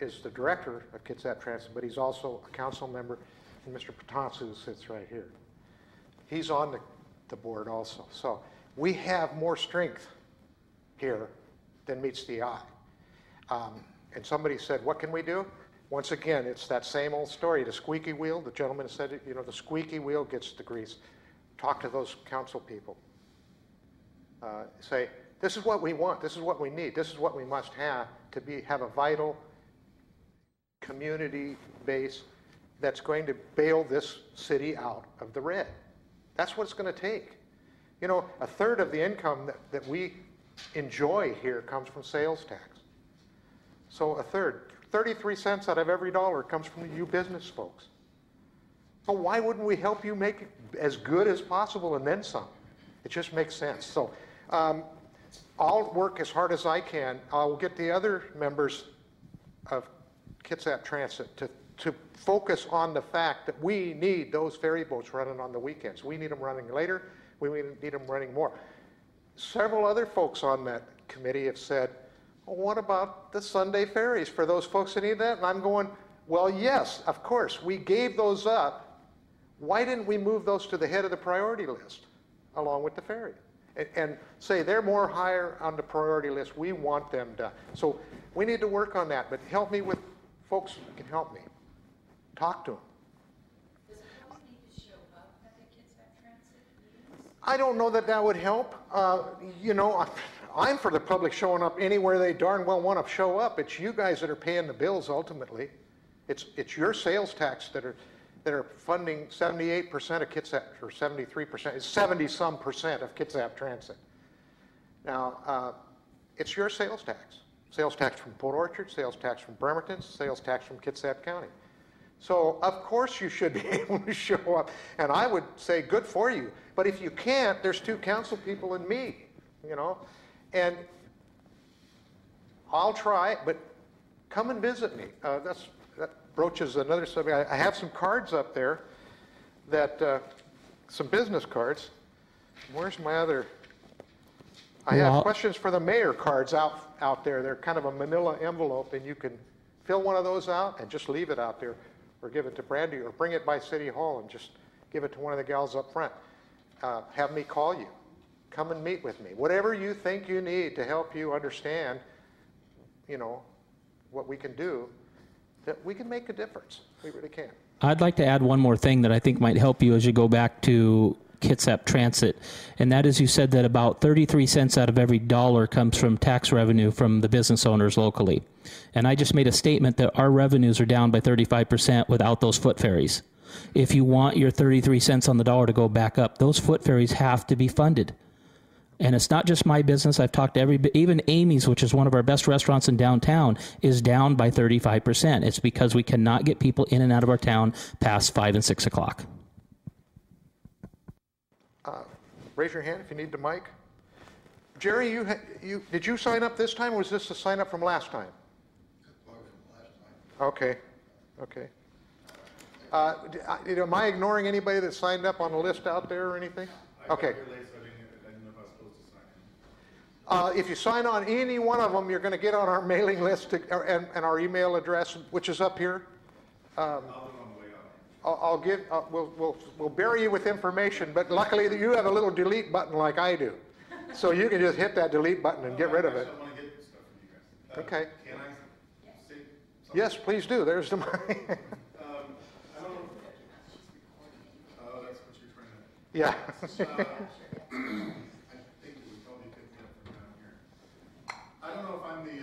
is the director of Kitsap Transit, but he's also a council member, and Mr. Patansu sits right here. He's on the board also. So we have more strength here than meets the eye. And somebody said, what can we do? Once again, it's that same old story, the squeaky wheel. The gentleman said it, the squeaky wheel gets the grease. Talk to those council people. Say, this is what we want, this is what we need, this is what we must have to have a vital community base that's going to bail this city out of the red. That's what it's going to take. A third of the income that we enjoy here comes from sales tax. So a third, 33 cents out of every dollar comes from you business folks. So why wouldn't we help you make it as good as possible and then some? It just makes sense. So I'll work as hard as I can. I'll get the other members of Kitsap Transit to focus on the fact that we need those ferry boats running on the weekends. We need them running later. We need them running more. Several other folks on that committee have said, well, what about the Sunday ferries for those folks that need that? And I'm going, well, yes, of course. We gave those up. Why didn't we move those to the head of the priority list along with the ferry? And say they're more higher on the priority list. We want them done. So we need to work on that. But help me with folks who can help me. Talk to them. Does it always need to show up at the Kitsap Transit meetings? I don't know that would help. I'm for the public showing up anywhere they darn well want to show up. It's you guys that are paying the bills ultimately. It's your sales tax that are funding 78% of Kitsap, or 73%. It's 70-some% of Kitsap Transit. Now, it's your sales tax. Sales tax from Port Orchard, sales tax from Bremerton, sales tax from Kitsap County. So, of course, you should be able to show up. And I would say good for you. But if you can't, there's two council people and me, And I'll try, but come and visit me. That broaches another subject. I have some cards up there some business cards. Where's my other? I have questions for the mayor cards out there. They're kind of a manila envelope, and you can fill one of those out and just leave it out there, or give it to Brandy, or bring it by City Hall and just give it to one of the gals up front. Have me call you. Come and meet with me. Whatever you think you need to help you understand, what we can do, that we can make a difference. We really can. I'd like to add one more thing that I think might help you as you go back to Kitsap Transit, and that is you said that about 33 cents out of every dollar comes from tax revenue from the business owners locally. And I just made a statement that our revenues are down by 35% without those foot ferries. If you want your 33 cents on the dollar to go back up, those foot ferries have to be funded. And it's not just my business. I've talked to even Amy's, which is one of our best restaurants in downtown, is down by 35%. It's because we cannot get people in and out of our town past 5 and 6 o'clock. Raise your hand if you need the mic. Jerry, did you sign up this time, or was this a sign up from last time? Okay. Am I ignoring anybody that signed up on the list out there or anything? Okay. If you sign on any one of them, you're going to get on our mailing list and our email address, which is up here. We'll bury you with information, but luckily you have a little delete button like I do. So you can just hit that delete button and get rid of it. I want to get stuff from you guys. Okay. Can I say something? Yes, please do. There's the money. I don't know. Oh, that's what you're trying to. Yeah. I think we probably picked it up from down here. I don't know if I'm the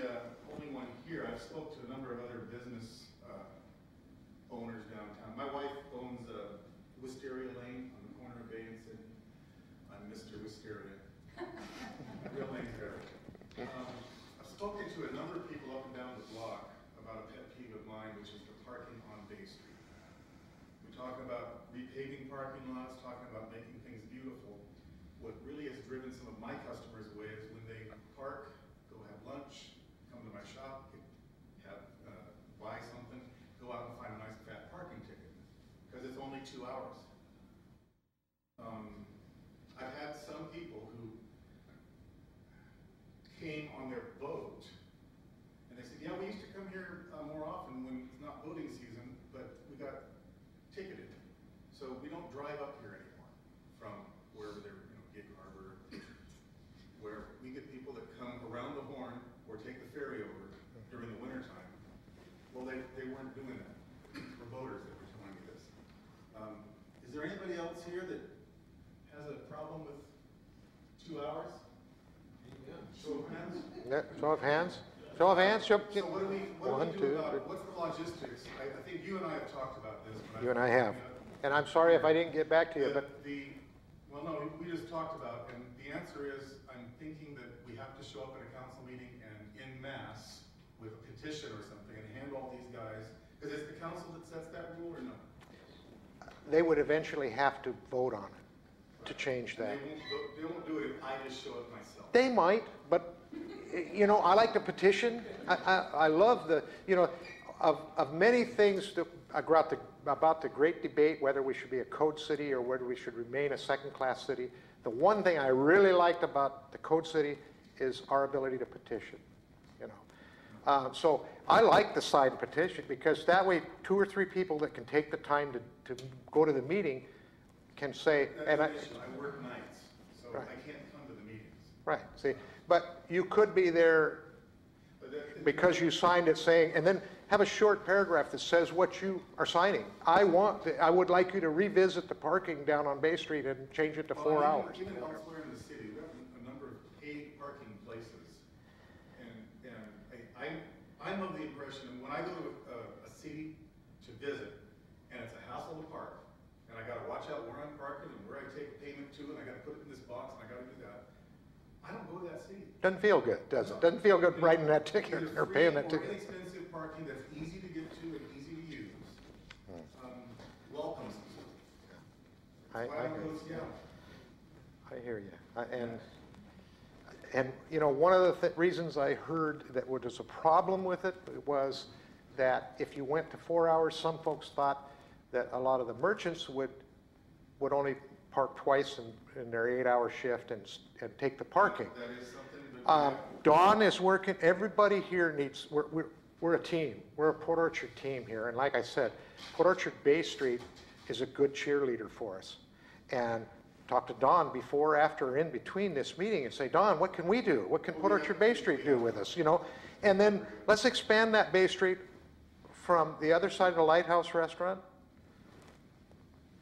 only one here. I've spoke to a number of other business owners downtown. My wife owns Wisteria Lane on the corner of Bay and Sydney. I'm Mr. Wisteria. Real name's Eric. I've spoken to a number of people up and down the block about a pet peeve of mine, which is the parking on Bay Street. We talk about repaving parking lots, talking about making things beautiful. What really has driven some of my customers away is when they park, go have lunch, come to my shop, buy something, go out and find a nice fat parking ticket, because it's only 2 hours. I've had some people who came on their boat, and they said, yeah, we used to come here more often when it's not boating season, but we got ticketed. So we don't drive up here anymore from wherever they're, Gig Harbor, where we get people that come around the Horn or take the ferry over during the winter time. Well, they weren't doing that. For boaters that were telling me this. Is there anybody else here that has a problem with 2 hours? Show of hands? Yeah, show of hands. Show of hands. Show, So what do we One, do two, about three. it? What's the logistics? I think you and I have talked about this. But You and I have. And I'm sorry if I didn't get back to you, but Well, no, we just talked about, and the answer is, I'm thinking that we have to show up at a council meeting and en masse with a petition or something and hand all these guys, because it's the council that sets that rule or no? they would eventually have to vote on it to change that. They won't do it if I just show up myself. They might, but, I like to petition. I love the, of many things that about the great debate, whether we should be a code city or whether we should remain a second-class city, the one thing I really liked about the code city is our ability to petition, So I like the signed petition, because that way 2 or 3 people that can take the time to go to the meeting can say, That's an issue. I work nights, so Right. I can't come to the meetings. right, see, but you could be there because you signed it saying, and then have a short paragraph that says what you are signing. I would like you to revisit the parking down on Bay Street and change it to 4 hours. Even elsewhere in the city, we have a number of paid parking places. And I'm of the impression that when I go to a city to visit, and it's a hassle to park, and I gotta watch out where I'm parking and where I take payment to, and I gotta put it in this box, and I gotta do that, I don't go to that city. Doesn't feel good, does it? Doesn't feel good writing that ticket Either or paying that free or ticket. inexpensive parking that's easy to get to and easy to use. Welcomes. I Why don't go to Seattle? I hear you. And one of the reasons I heard that was a problem with it was that if you went to 4 hours, some folks thought that a lot of the merchants would only park twice in their 8-hour shift and take the parking. That is something, but Dawn is working, everybody here needs, we're a team. We're a Port Orchard team here. And like I said, Port Orchard Bay Street is a good cheerleader for us. And talk to Dawn before, after, or in between this meeting and say, Dawn, what can we do? What can Port Orchard Bay Street do with us? And then let's expand that Bay Street from the other side of the Lighthouse Restaurant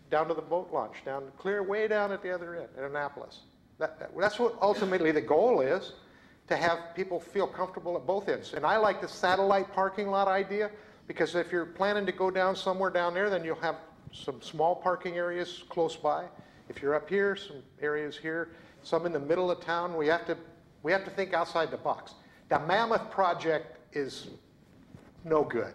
down to the boat launch, clear way down at the other end in Annapolis. That's what ultimately the goal is, to have people feel comfortable at both ends. And I like the satellite parking lot idea, because if you're planning to go down somewhere down there, then you'll have some small parking areas close by. If you're up here, some areas here, some in the middle of town, we have to think outside the box. The Mammoth project is no good.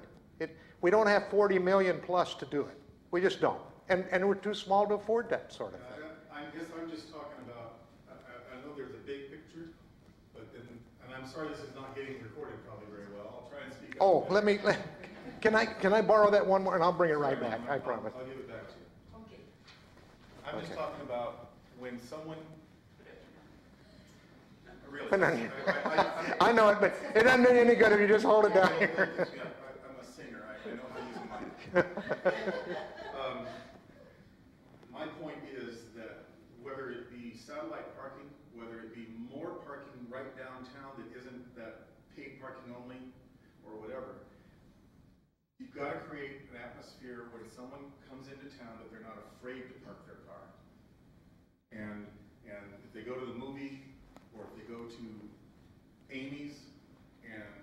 We don't have 40 million plus to do it. We just don't. And we're too small to afford that sort of thing. I guess I'm just talking about, I know there's a big picture, and I'm sorry this is not getting recorded probably very well. I'll try and speak up. Oh, can I borrow that one more, and I'll bring it right back, I promise. I'll give it back to you. Okay. I'm just talking about when someone, Really? But I know it, but it doesn't do you any good if you just hold it down here. I'm a singer, I know how to use a mic. My point is that whether it be satellite parking, whether it be more parking right downtown that isn't that paid parking only, or whatever, you've got to create an atmosphere where someone comes into town that they're not afraid to park their car. And if they go to the movie, or if they go to Amy's,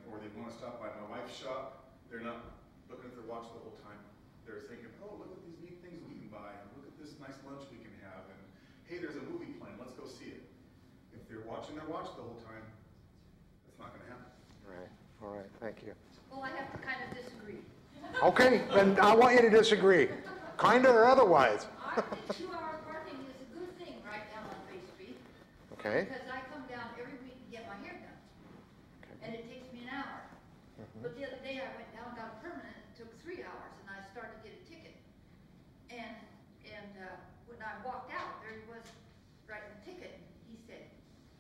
or they want to stop by my wife's shop, they're not looking at their watch the whole time. They're thinking, oh, look at these neat things we can buy, and look at this nice lunch we can have, and hey, there's a movie playing, let's go see it. If they're watching their watch the whole time, that's not going to happen. Right, all right, thank you. Well, I have to kind of disagree. Okay, then I want you to disagree, kinda or otherwise. I think 2-hour parking is a good thing right down on Bay Street. Okay, Because I come down every week to get my hair done. And it takes me an hour. But the other day I went down, got a permanent, it took 3 hours, and I started to get a ticket. And when I walked out, there he was writing the ticket. He said,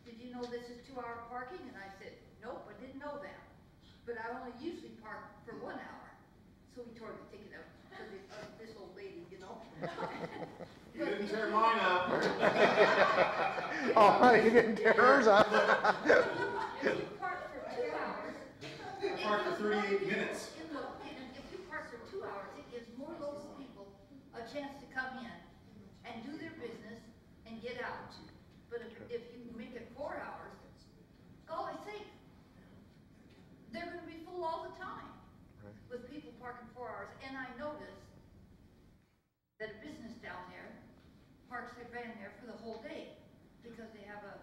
did you know this is 2-hour parking? And I said, nope, I didn't know that. But I only usually park for 1 hour. So he tore the ticket up because this old lady, you know. You didn't tear mine up. oh, you didn't tear hers up. If you park for 2 hours, I parked for 38 minutes. If you park for 2 hours, it gives more local people a chance to come in and do their business and get out. But if you make it 4 hours, golly sake, they're going to be full all the time with people parking 4 hours. And I noticed that a business down there parks their van there for the whole day because they have a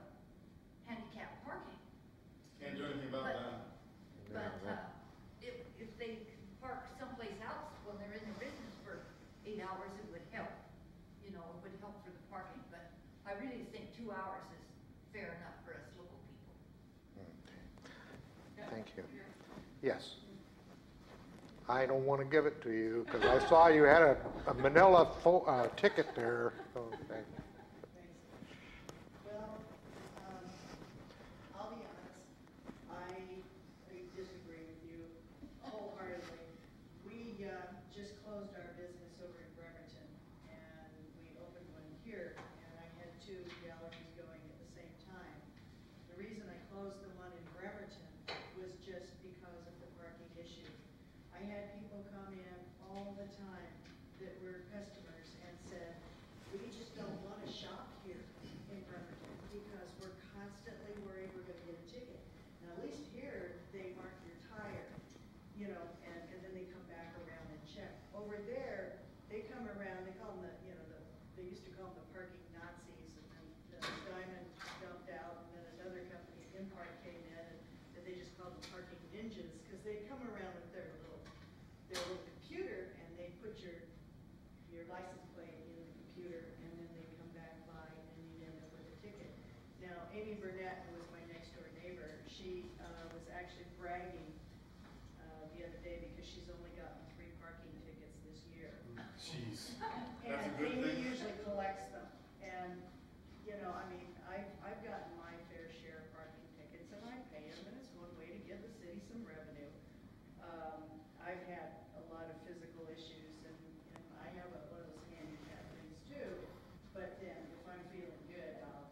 handicap parking. Can't do anything about that. But if they park someplace else when they're in their business for 8 hours, it would help. You know, it would help for the parking. But I really think 2 hours is fair enough for us local people. Thank you. Yes. I don't want to give it to you because I saw you had a manila ticket there. Okay. Well, I'll be honest, I disagree with you wholeheartedly. We just closed our business over in Bremerton, and we opened one here, and I had 2 galleries going at the same time. The reason I closed the one in Bremerton was just because of the parking issue. I had people come in all the time that were customers and said, we just don't want to shop here in Bremerton because we're constantly worried we're going to get a ticket. Now, at least here, they mark your tire, you know, and then they come back around and check. Over there, they come around, they call them they used to call them the parking Nazis, and then Diamond dumped out, and then another company, Impart, came in, and they just called them parking ninjas because they come around with their little computer, and they put your license plate in the computer, and then they come back by, and you end up with a ticket. Now, Amy Burnett, who was my next door neighbor, she was actually bragging the other day because she's only gotten 3 parking tickets this year. Jeez. That's a And good Amy thing. usually collects them, and, you know, I mean, I've gotten my fair share of parking tickets, and I pay them, and it's one way to give the city some revenue. I've had a lot of physical issues, and I have one of those handicap things too, but then if I'm feeling good, I'll,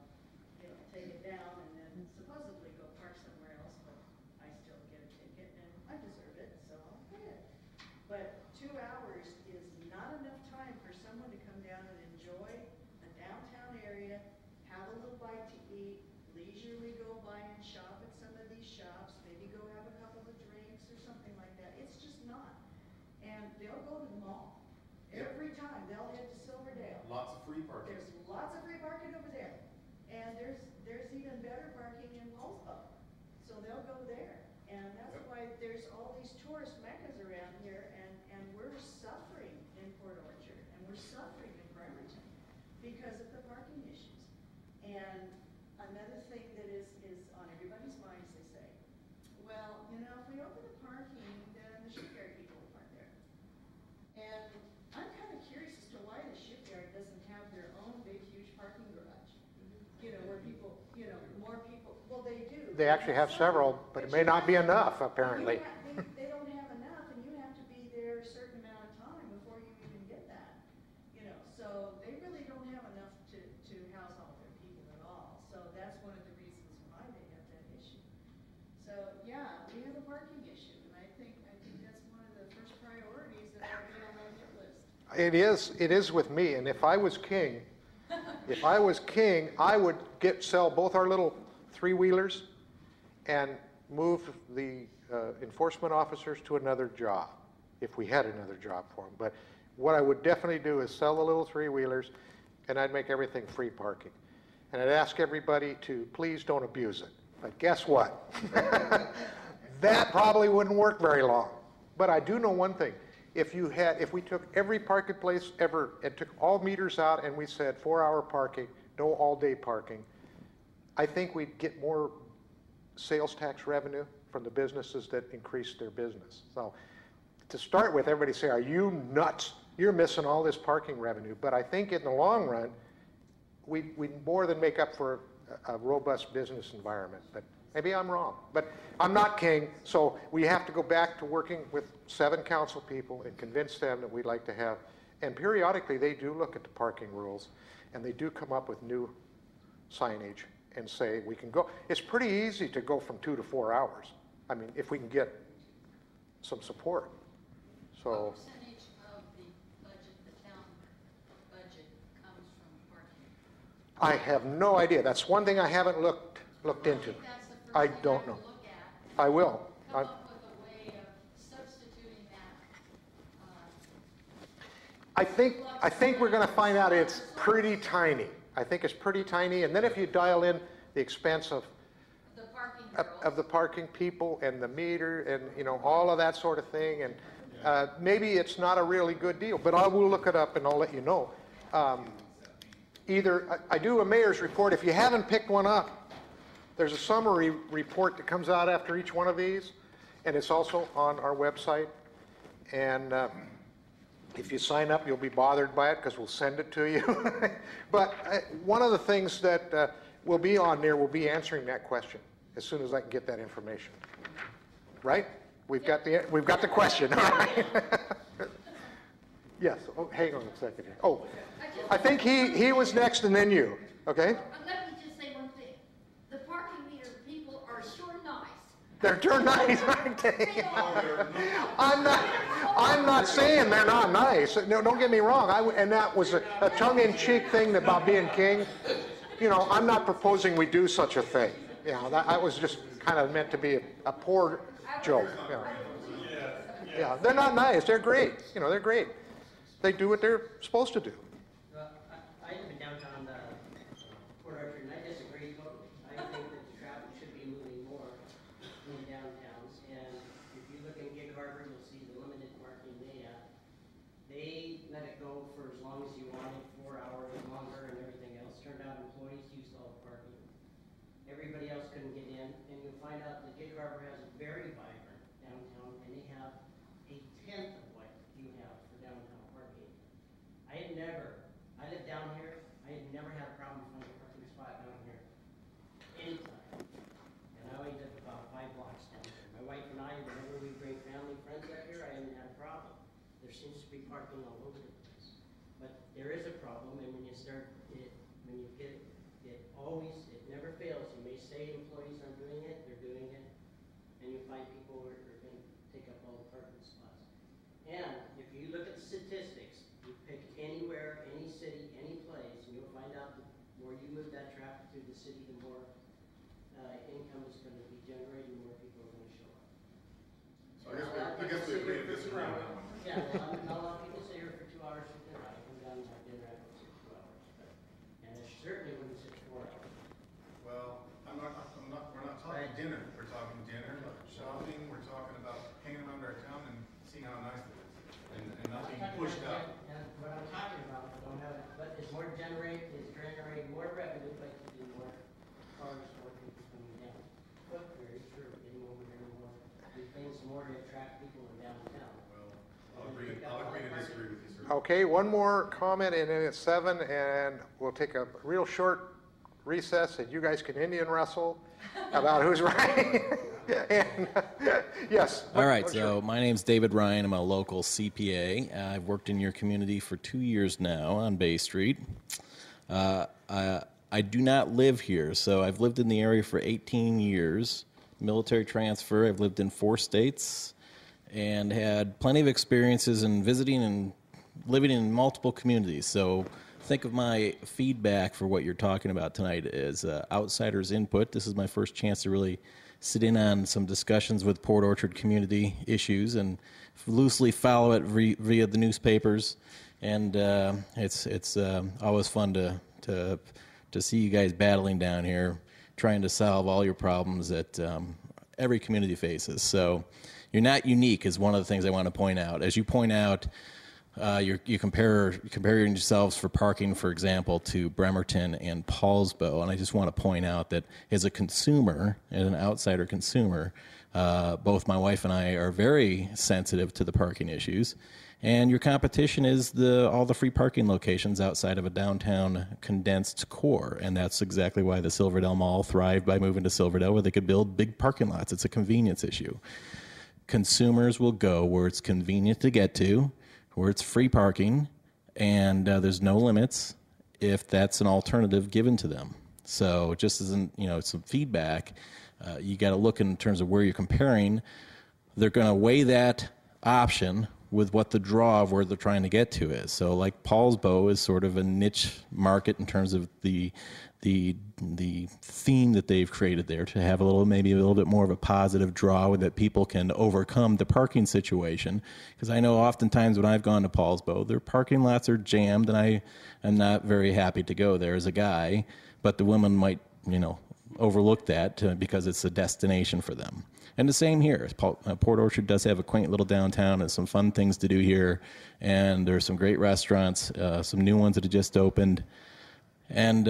you know, take it down and then supposedly go park somewhere else, but I still get a ticket, and I deserve it, so I'll pay it. But 2 hours is not enough time for someone to come down and enjoy a downtown area, have a little bite to eat, leisurely go by and shop at some of these shops, maybe go have a couple of drinks or something like that. It's just not. And they'll go to the mall. Every time they'll head to Silverdale. Lots of free parking. There's lots of free parking over there. And there's even better parking in Paulsboro. So they'll go there. And that's why there's all these tourist meccas around here, and we're suffering in Port Orchard, and we're suffering in Bremerton because of the parking issues. And another thing that is on everybody's minds, they say, well, you know, if we open the parking, then the shipyard people will park there. And I'm kind of curious as to why the shipyard doesn't have their own big, huge parking garage. You know, where people, you know, more people, well, they they actually have several, but it may not be enough, apparently. They don't have enough, and you have to be there a certain amount of time before you even get that. You know, so they really don't have enough to house all their people at all. So that's one of the reasons why they have that issue. So, yeah, we have a parking issue, and I think that's one of the first priorities that ought to be on our hit list. It is with me, and if I was king, I would sell both our little three-wheelers and move the enforcement officers to another job, if we had another job for them. But what I would definitely do is sell the little three-wheelers, and I'd make everything free parking. And I'd ask everybody to please don't abuse it. But guess what? That probably wouldn't work very long. But I do know one thing. If we took every parking place ever and took all meters out and we said 4-hour parking, no all-day parking, I think we'd get more sales tax revenue from the businesses that increase their business. So to start with, everybody say, are you nuts? You're missing all this parking revenue. But I think in the long run, we more than make up for a robust business environment. But maybe I'm wrong. But I'm not king, so we have to go back to working with 7 council people and convince them that we'd like to have, and periodically they do look at the parking rules, and they do come up with new signage and say we can go. It's pretty easy to go from 2 to 4 hours. I mean, if we can get some support. So. What percentage of the budget, the town budget, comes from parking? I have no idea. That's one thing I haven't looked into. I don't know. I will. Come up with a way of substituting that. I think we're going to find out it's pretty tiny. I think it's pretty tiny, and then if you dial in the expense of the parking people and the meter and all of that sort of thing, and maybe it's not a really good deal. But I will look it up and I'll let you know. Either I do a mayor's report. If you haven't picked one up, there's a summary report that comes out after each one of these, and it's also on our website. And if you sign up, you'll be bothered by it because we'll send it to you. But one of the things that will be on there will be answering that question as soon as I can get that information. Right? We've got the question. Yes. Oh, hang on a second here. Oh, I think he was next, and then you. Okay. Let me just say one thing. The parking meter people are sure nice. They're nice, aren't they? I'm not saying they're not nice. No, don't get me wrong. And that was a tongue-in-cheek thing about being king. I'm not proposing we do such a thing. That was just kind of meant to be a poor joke. Yeah, they're not nice. They're great. They're great. They do what they're supposed to do. I live in downtown Port Orchard, and I disagree totally. I think that the traffic should be moving more in the downtowns. And if you look in Gig Harbor, you'll see the limited parking they have. They let it go for as long as you wanted, 4 hours or longer, and everything else. Turned out employees used all the parking. Everybody else couldn't get in, and you'll find out that Gig Harbor has a very vibrant downtown, and they have a tenth of what you have for downtown parking. I live down here, I had never had a problem finding a parking spot down here. Anytime. And I only live about 5 blocks down here. My wife and I, whenever we bring family, friends out here, I haven't had a problem. There seems to be parking all over the place. But there is a problem, and when you start it, when you get it always, it never fails. You may say employees aren't doing it, they're doing it, and you find people who are going to take up all the parking spots. And if you look at the statistics, you pick anywhere, any city, any place, and you'll find out the more you move that traffic through the city, the more income is going to be generated, the more people are going to show up. So I guess we agree to disagree on that one. Yeah, well, not a lot of people stay here for 2 hours for dinner. I come down and have dinner after 2 hours. And it certainly wouldn't sit 4 hours. Well, we're not talking dinner. We're talking dinner, shopping, we're talking about hanging around our town and seeing how nice it is. And not being pushed out. And what I'm talking about, but it's more generate more revenue, but you do more cars, more people coming down. But very true, getting over here more, do things more to attract people in downtown. Well, I'll agree to disagree with you, sir. Okay, one more comment, and then it's 7, and we'll take a real short recess, and you guys can Indian wrestle about who's right. And, yes. All right, so my name's David Ryan. I'm a local CPA. I've worked in your community for 2 years now on Bay Street. I do not live here, so I've lived in the area for 18 years. Military transfer, I've lived in 4 states and had plenty of experiences in visiting and living in multiple communities. So think of my feedback for what you're talking about tonight as outsider's input. This is my first chance to really sit in on some discussions with Port Orchard community issues and loosely follow it via the newspapers. And it's always fun to see you guys battling down here, trying to solve all your problems that every community faces. So you're not unique is one of the things I want to point out. As you point out, you comparing yourselves for parking, for example, to Bremerton and Paulsbo, and I just want to point out that as a consumer, as an outsider consumer, both my wife and I are very sensitive to the parking issues. And your competition is all the free parking locations outside of a downtown condensed core. And that's exactly why the Silverdale Mall thrived by moving to Silverdale, where they could build big parking lots. It's a convenience issue. Consumers will go where it's convenient to get to, where it's free parking, and there's no limits if that's an alternative given to them. So just as some feedback, you got to look in terms of where you're comparing. They're going to weigh that option with what the draw of where they're trying to get to is. So like Paulsbo is sort of a niche market in terms of the theme that they've created there to have maybe a little bit more of a positive draw that people can overcome the parking situation. Because I know oftentimes when I've gone to Paulsbo, their parking lots are jammed, and I am not very happy to go there as a guy, but the women might, overlook that because it's a destination for them. And the same here. Port Orchard does have a quaint little downtown and some fun things to do here. And there's some great restaurants, some new ones that have just opened. And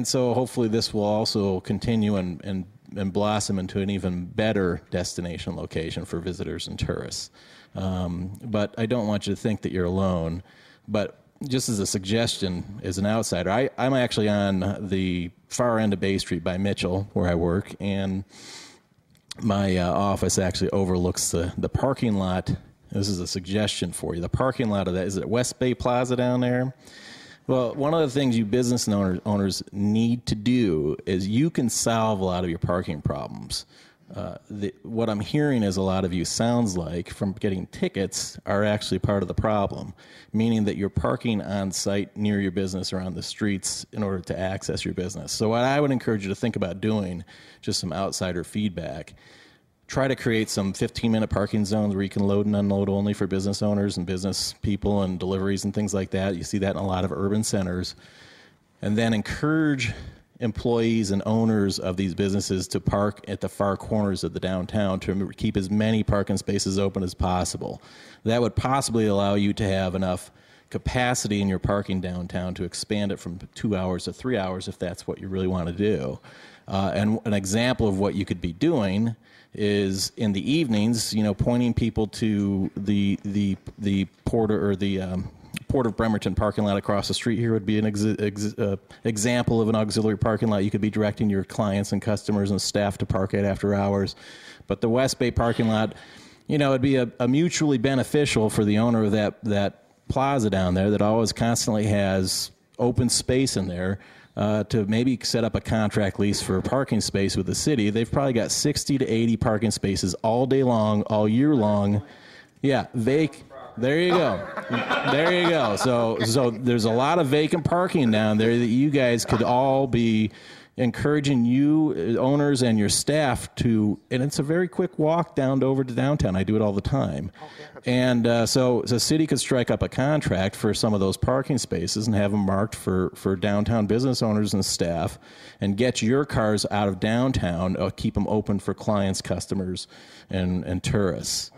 so hopefully this will also continue and blossom into an even better destination location for visitors and tourists. But I don't want you to think that you're alone. But just as a suggestion, as an outsider, I'm actually on the far end of Bay Street by Mitchell, where I work, and my office actually overlooks the parking lot. This is a suggestion for you. The parking lot of that, is it West Bay Plaza down there? Well, one of the things you business owners need to do is you can solve a lot of your parking problems. What I'm hearing is a lot of you sounds like from getting tickets are actually part of the problem, meaning that you're parking on site near your business or on the streets in order to access your business. So what I would encourage you to think about doing, just some outsider feedback, try to create some 15-minute parking zones where you can load and unload only for business owners and business people and deliveries and things like that. You see that in a lot of urban centers. And then encourage employees and owners of these businesses to park at the far corners of the downtown to keep as many parking spaces open as possible. That would possibly allow you to have enough capacity in your parking downtown to expand it from 2 hours to 3 hours if that's what you really want to do. And an example of what you could be doing is in the evenings, pointing people to the Port of Bremerton parking lot across the street here would be an example of an auxiliary parking lot you could be directing your clients and customers and staff to park at after hours. But the West Bay parking lot, it'd be a mutually beneficial for the owner of that plaza down there that always constantly has open space in there to maybe set up a contract lease for a parking space with the city. They've probably got 60 to 80 parking spaces all day long, all year long. Yeah, there you go. There you go. So there's a lot of vacant parking down there that you guys could all be encouraging you owners and your staff to, and it's a very quick walk over to downtown. I do it all the time. And so the city could strike up a contract for some of those parking spaces and have them marked for downtown business owners and staff and get your cars out of downtown, keep them open for clients, customers, and tourists.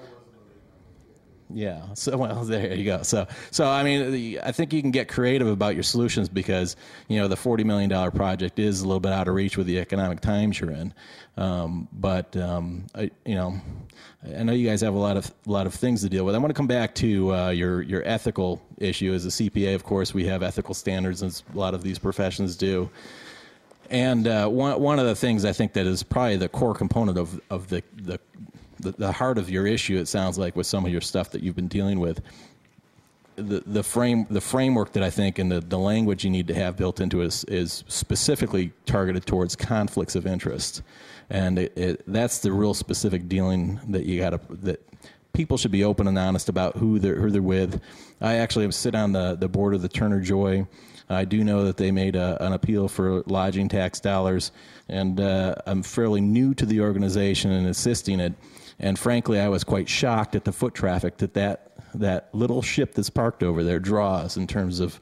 Yeah. So, well, there you go. So I mean, I think you can get creative about your solutions because, the $40 million project is a little bit out of reach with the economic times you're in. But I know you guys have a lot of things to deal with. I want to come back to your ethical issue. As a CPA, of course, we have ethical standards, as a lot of these professions do. And one of the things I think that is probably the core component of the heart of your issue, it sounds like, with some of your stuff that you've been dealing with, the framework that I think and the language you need to have built into it is specifically targeted towards conflicts of interest, and that's the real specific dealing that that people should be open and honest about who they're with. I actually sit on the board of the Turner Joy. I do know that they made an appeal for lodging tax dollars, and I'm fairly new to the organization and assisting it. And frankly, I was quite shocked at the foot traffic that little ship that's parked over there draws in terms of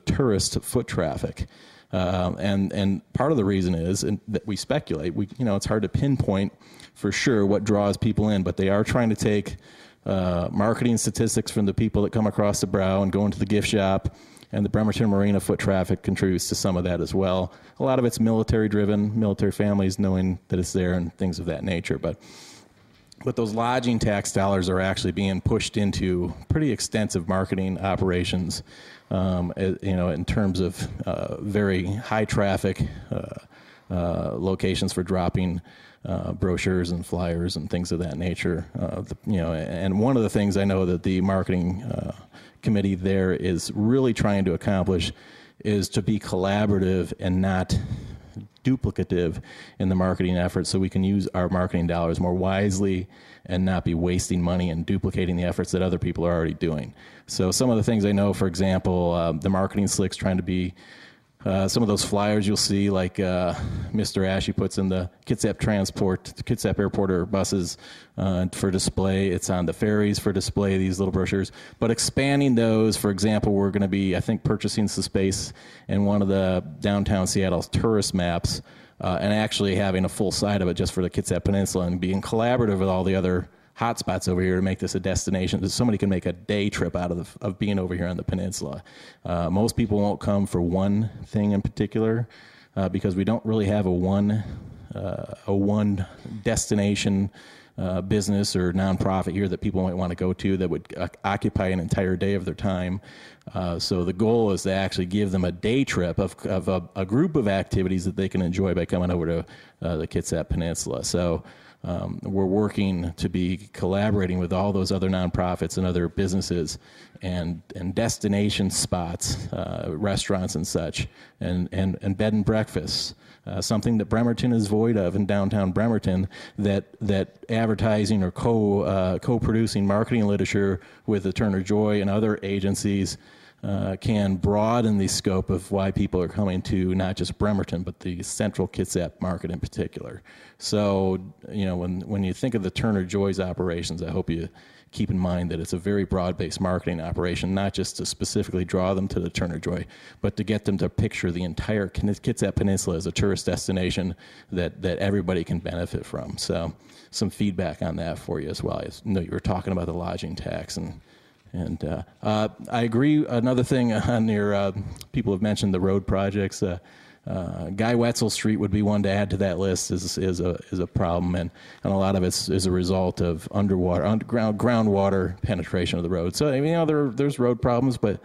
tourist foot traffic. And part of the reason is that we speculate. It's hard to pinpoint for sure what draws people in, but they are trying to take marketing statistics from the people that come across the brow and go into the gift shop, and the Bremerton Marina foot traffic contributes to some of that as well. A lot of it's military-driven, military families knowing that it's there and things of that nature. But those lodging tax dollars are actually being pushed into pretty extensive marketing operations, in terms of very high traffic locations for dropping brochures and flyers and things of that nature. And one of the things I know that the marketing committee there is really trying to accomplish is to be collaborative and not duplicative in the marketing effort, so we can use our marketing dollars more wisely and not be wasting money and duplicating the efforts that other people are already doing. So some of the things I know, for example, the marketing slick's trying to be some of those flyers you'll see, like Mr. Ashe puts in the Kitsap Airport or buses for display. It's on the ferries for display, these little brochures. But expanding those, for example, we're going to be, I think, purchasing some space in one of the downtown Seattle tourist maps and actually having a full side of it just for the Kitsap Peninsula and being collaborative with all the other hotspots over here to make this a destination that somebody can make a day trip out of being over here on the peninsula. Most people won't come for one thing in particular because we don't really have a one destination business or nonprofit here that people might want to go to that would occupy an entire day of their time. So the goal is to actually give them a day trip of a group of activities that they can enjoy by coming over to the Kitsap Peninsula. So we're working to be collaborating with all those other nonprofits and other businesses and destination spots, restaurants and such, and bed and breakfasts. Something that Bremerton is void of in downtown Bremerton, that advertising or co-producing marketing literature with the Turner Joy and other agencies can broaden the scope of why people are coming to not just Bremerton, but the central Kitsap market in particular. So, when you think of the Turner Joy's operations, I hope you keep in mind that it's a very broad-based marketing operation, not just to specifically draw them to the Turner Joy, but to get them to picture the entire Kitsap Peninsula as a tourist destination that everybody can benefit from. So some feedback on that for you as well. I know you were talking about the lodging tax, and I agree. Another thing on your, people have mentioned the road projects. Guy Wetzel Street would be one to add to that list is a problem, and a lot of it's a result of groundwater penetration of the road. So there's road problems, but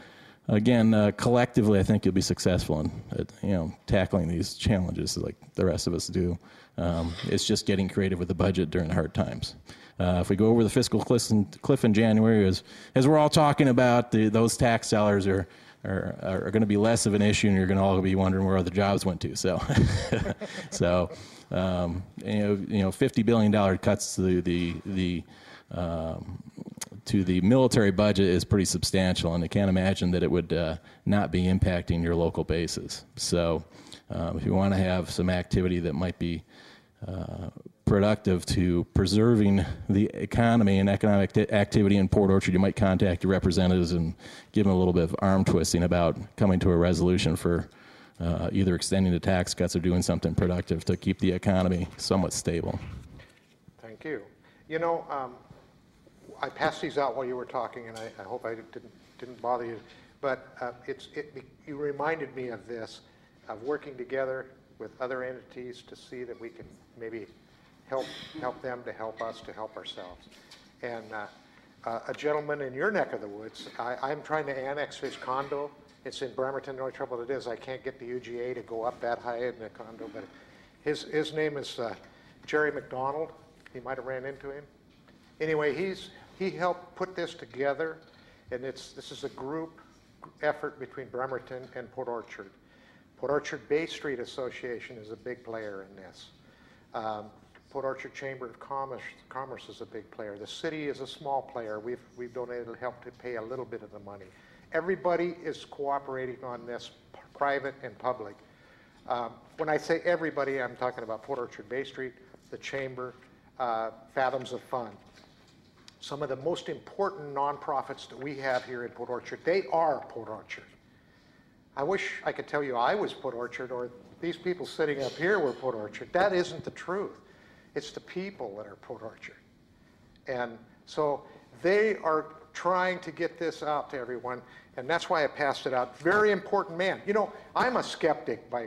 again, collectively, I think you'll be successful in tackling these challenges like the rest of us do. It's just getting creative with the budget during hard times. If we go over the fiscal cliff in January, as we're all talking about, those tax dollars are going to be less of an issue, and you're going to all be wondering where other jobs went to. So, $50 billion cuts to the military budget is pretty substantial, and I can't imagine that it would not be impacting your local bases. So, if you want to have some activity that might be productive to preserving the economy and economic activity in Port Orchard, you might contact your representatives and give them a little bit of arm twisting about coming to a resolution for either extending the tax cuts or doing something productive to keep the economy somewhat stable. Thank you. I passed these out while you were talking, and I hope I didn't bother you, but you reminded me of this, of working together with other entities to see that we can maybe help them to help us to help ourselves. And a gentleman in your neck of the woods, I'm trying to annex his condo It's in Bremerton. The only trouble it is I can't get the UGA to go up that high in the condo, but his name is Jerry McDonald. He might have ran into him. Anyway, he helped put this together, and this is a group effort between Bremerton and Port Orchard. Port Orchard Bay Street Association is a big player in this. Port Orchard Chamber of Commerce is a big player. The city is a small player. We've donated help to pay a little bit of the money. Everybody is cooperating on this, private and public. When I say everybody, I'm talking about Port Orchard Bay Street, the Chamber, Fathoms of Fun. Some of the most important nonprofits that we have here in Port Orchard, they are Port Orchard. I wish I could tell you I was Port Orchard or these people sitting up here were Port Orchard. That isn't the truth. It's the people that are Port Orchard. And so they are trying to get this out to everyone, and that's why I passed it out. Very important man. You know, I'm a skeptic by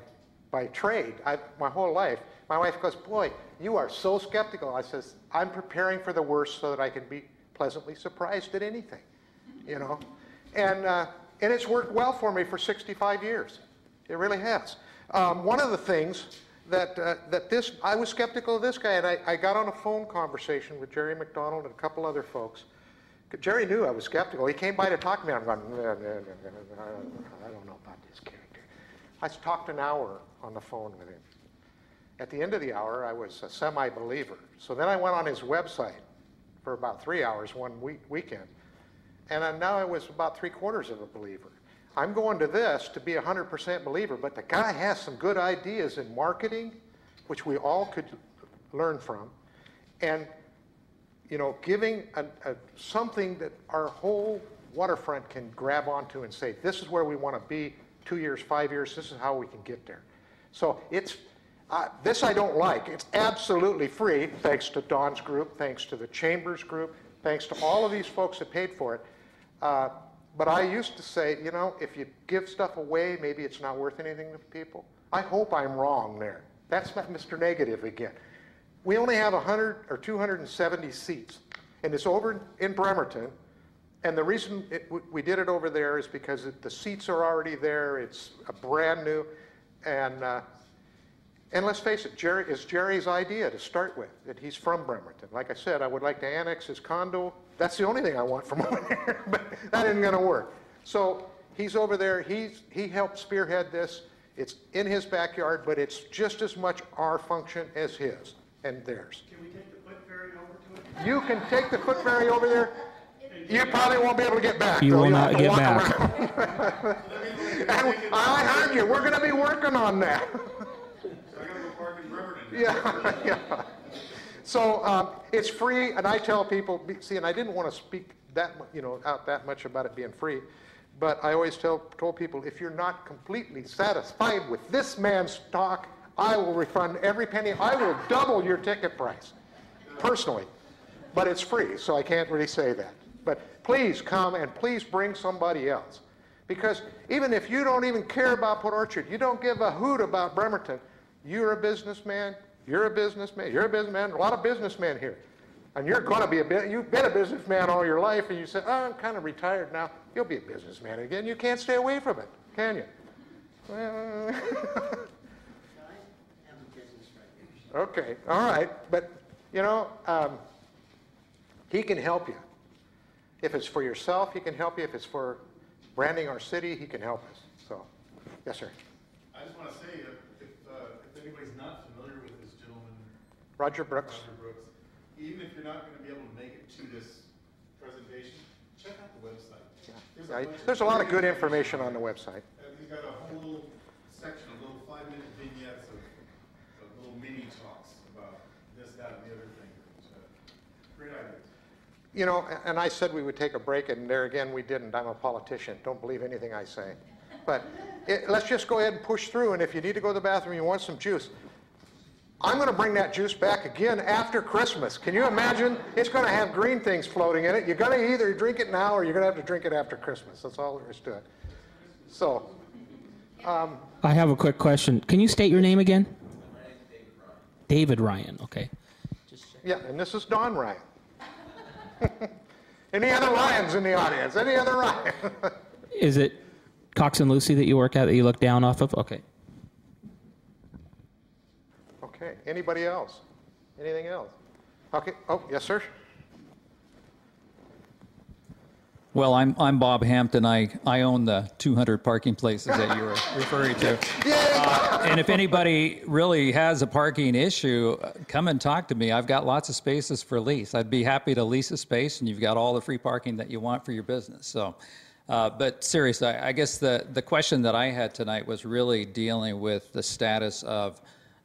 trade. My whole life. My wife goes, boy, you are so skeptical. I says, I'm preparing for the worst so that I can be pleasantly surprised at anything, you know. And it's worked well for me for 65 years. It really has. One of the things I was skeptical of this guy, and I got on a phone conversation with Jerry McDonald and a couple other folks. Jerry knew I was skeptical. He came by to talk to me. I'm going, I don't know about this character. I talked an hour on the phone with him. At the end of the hour, I was a semi-believer. So then I went on his website for about 3 hours one weekend. And now I was about 3/4 of a believer. I'm going to this to be 100% believer, but the guy has some good ideas in marketing, which we all could learn from, and you know, giving something that our whole waterfront can grab onto and say, this is where we want to be 2 years, 5 years, this is how we can get there. So it's, this I don't like. It's absolutely free, thanks to Don's group, thanks to the Chambers group, thanks to all of these folks that paid for it. But I used to say, you know, if you give stuff away, maybe it's not worth anything to people. I hope I'm wrong there. That's not Mr. Negative again. We only have 100 or 270 seats, and it's over in Bremerton. And the reason we did it over there is because the seats are already there. It's a brand new, and let's face it, it's Jerry's idea to start with. That he's from Bremerton. Like I said, I would like to annex his condo. That's the only thing I want from over there, but that isn't going to work. So he's over there. He helped spearhead this. It's in his backyard, but it's just as much our function as his and theirs. Can we take the foot ferry over to it? You can take the foot ferry over there. You probably won't be able to get back. You though. will You'll not have to get walk back. around. And I heard you. We're going to be working on that. So I gotta go park in Bremerton. Yeah, yeah. So it's free, and I tell people, see, and I didn't want to speak out that much about it being free, but I always told people, if you're not completely satisfied with this man's talk, I will refund every penny. I will double your ticket price, personally. But it's free, so I can't really say that. But please come and please bring somebody else. Because even if you don't even care about Port Orchard, you don't give a hoot about Bremerton, you're a businessman, you're a businessman, you're a businessman, a lot of businessmen here. And you're going to be you've been a businessman all your life, and you say, oh, I'm kind of retired now. You'll be a businessman again. You can't stay away from it, can you? Well, okay, all right. But, you know, he can help you. If it's for yourself, he can help you. If it's for branding our city, he can help us. So, yes, sir. I just want to say, if anybody's not familiar with this gentleman, Roger Brooks. Even if you're not going to be able to make it to this presentation, check out the website. Yeah. There's a lot of good information on the website. He's got a whole section of little 5-minute vignettes of little mini talks about this, that, and the other thing. Great idea. You know, and I said we would take a break, and there again we didn't. I'm a politician. Don't believe anything I say. But let's just go ahead and push through, and if you need to go to the bathroom, you want some juice, I'm going to bring that juice back again after Christmas. Can you imagine? It's going to have green things floating in it. You're going to either drink it now or you're going to have to drink it after Christmas. That's all there is to it. So. I have a quick question. Can you state your name again? David Ryan, okay. Yeah, and this is Don Ryan. Any other Ryans in the audience? Any other Ryan? Is it Cox and Lucy that you work at that you look down off of? Okay. Okay, anybody else? Anything else? Okay, oh, yes, sir? Well, I'm Bob Hampton. I own the 200 parking places that you were referring to. And if anybody really has a parking issue, come and talk to me. I've got lots of spaces for lease. I'd be happy to lease a space, and you've got all the free parking that you want for your business. So, but seriously, I guess the question that I had tonight was really dealing with the status of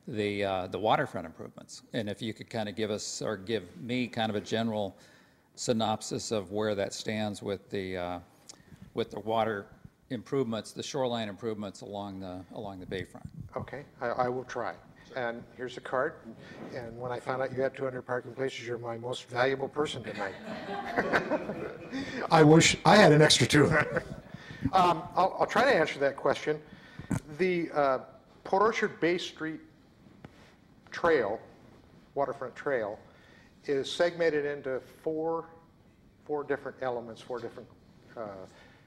the waterfront improvements, and if you could kind of give us or give me kind of a general synopsis of where that stands with the water improvements, the shoreline improvements along the bayfront. Okay, I will try. And here's a card. And when I found out you had 200 parking places, you're my most valuable person tonight. I wish I had an extra 200. I'll try to answer that question. The Port Orchard Bay Street Trail, waterfront trail, is segmented into four different elements, four different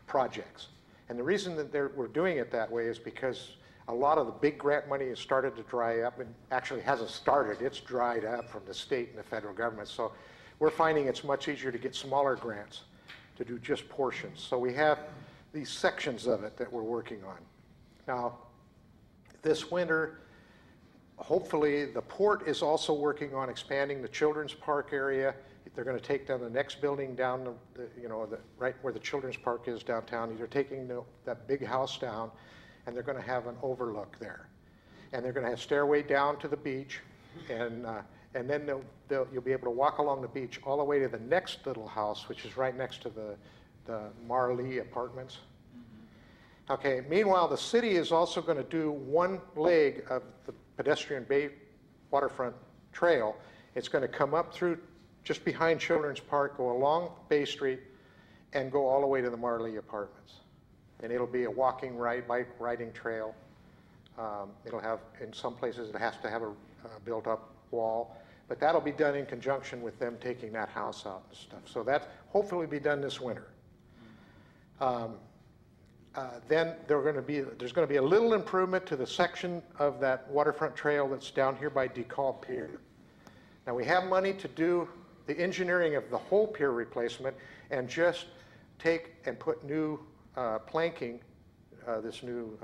projects. And the reason that we're doing it that way is because a lot of the big grant money has started to dry up, and actually hasn't started, it's dried up from the state and the federal government. So we're finding it's much easier to get smaller grants to do just portions. So we have these sections of it that we're working on. Now, this winter, hopefully the port is also working on expanding the children's park area. They're going to take down the next building down, right where the children's park is downtown. They're taking that big house down, and they're going to have an overlook there. And they're going to have stairway down to the beach, and then you'll be able to walk along the beach all the way to the next little house, which is right next to the Marley Apartments. Okay, meanwhile, the city is also going to do one leg of the pedestrian bay waterfront trail. It's going to come up through just behind Children's Park, go along Bay Street, and go all the way to the Marley Apartments. And it'll be a walking bike riding trail. It'll have, in some places, it has to have a built-up wall, but that'll be done in conjunction with them taking that house out and stuff. So that hopefully be done this winter. Then there's going to be a little improvement to the section of that waterfront trail that's down here by DeKalb Pier. Now we have money to do the engineering of the whole pier replacement and just take and put new planking, this new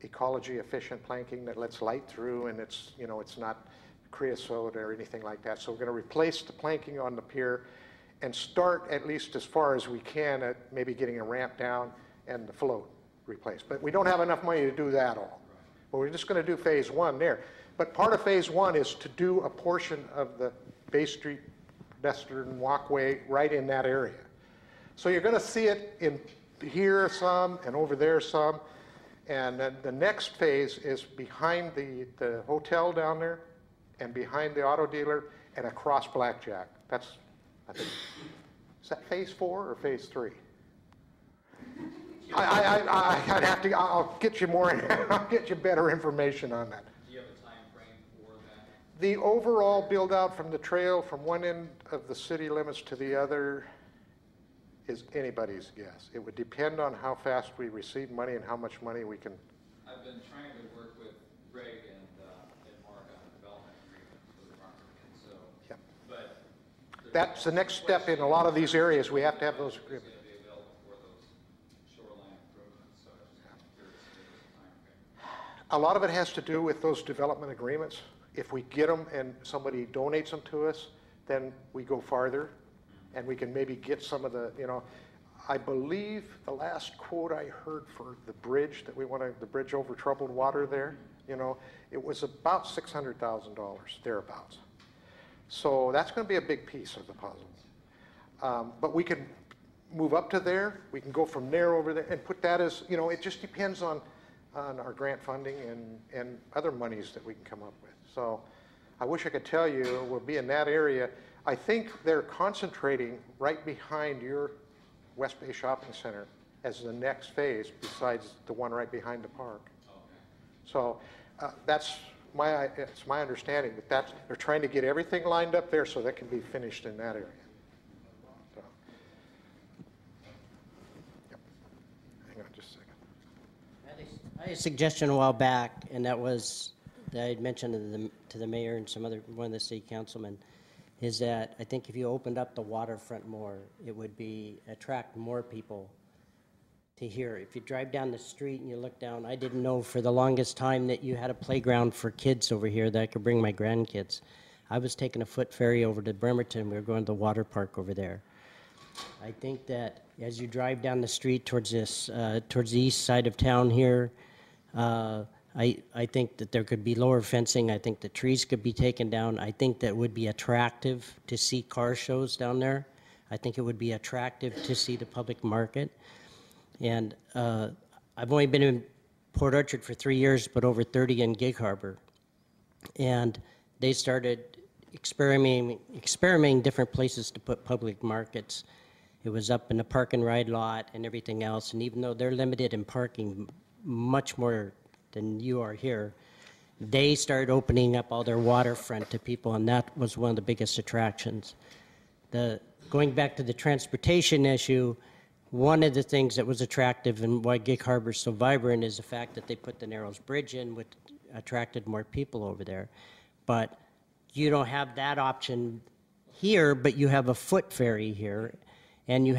ecology efficient planking that lets light through, and it's not creosote or anything like that. So we're going to replace the planking on the pier and start at least as far as we can at maybe getting a ramp down and the float replaced. But we don't have enough money to do that all. But we're just going to do phase one there. But part of phase one is to do a portion of the Bay Street pedestrian walkway right in that area. So you're going to see it in here some and over there some. And then the next phase is behind the hotel down there and behind the auto dealer and across Blackjack. That's, I think, is that phase 4 or phase 3? I'd have to, I'll get you more, I'll get you better information on that. Do you have a time frame for that? The overall build out from the trail from one end of the city limits to the other is anybody's guess. It would depend on how fast we receive money and how much money we can. I've been trying to work with Greg and Mark on a development agreement for the market, and so. Yeah. But that's the next step in a lot of these areas. We have to have those agreements. A lot of it has to do with those development agreements. If we get them and somebody donates them to us, then we go farther and we can maybe get some of the, I believe the last quote I heard for the bridge that we wanted, the bridge over troubled water there, it was about $600,000 thereabouts. So that's going to be a big piece of the puzzle. But we can move up to there. We can go from there over there and put that as, it just depends on our grant funding and other monies that we can come up with. So I wish I could tell you we'll be in that area. I think they're concentrating right behind your West Bay Shopping Center as the next phase besides the one right behind the park. Okay. So it's my understanding that they're trying to get everything lined up there so that can be finished in that area. So, yep. Hang on just a second. I had a suggestion a while back, and that was, that I had mentioned to the mayor and one of the city councilmen, is that I think if you opened up the waterfront more, it would attract more people to here. If you drive down the street and you look down, I didn't know for the longest time that you had a playground for kids over here that I could bring my grandkids. I was taking a foot ferry over to Bremerton. We were going to the water park over there. I think that as you drive down the street towards the east side of town here, I think that there could be lower fencing. I think the trees could be taken down. I think that would be attractive to see car shows down there. I think it would be attractive to see the public market. And I've only been in Port Orchard for 3 years, but over 30 in Gig Harbor. And they started experimenting different places to put public markets. It was up in the park and ride lot and everything else. And even though they're limited in parking much more than you are here, they started opening up all their waterfront to people, and that was one of the biggest attractions. Going back to the transportation issue, one of the things that was attractive and why Gig Harbor is so vibrant is the fact that they put the Narrows Bridge in, which attracted more people over there. But you don't have that option here, but you have a foot ferry here, and you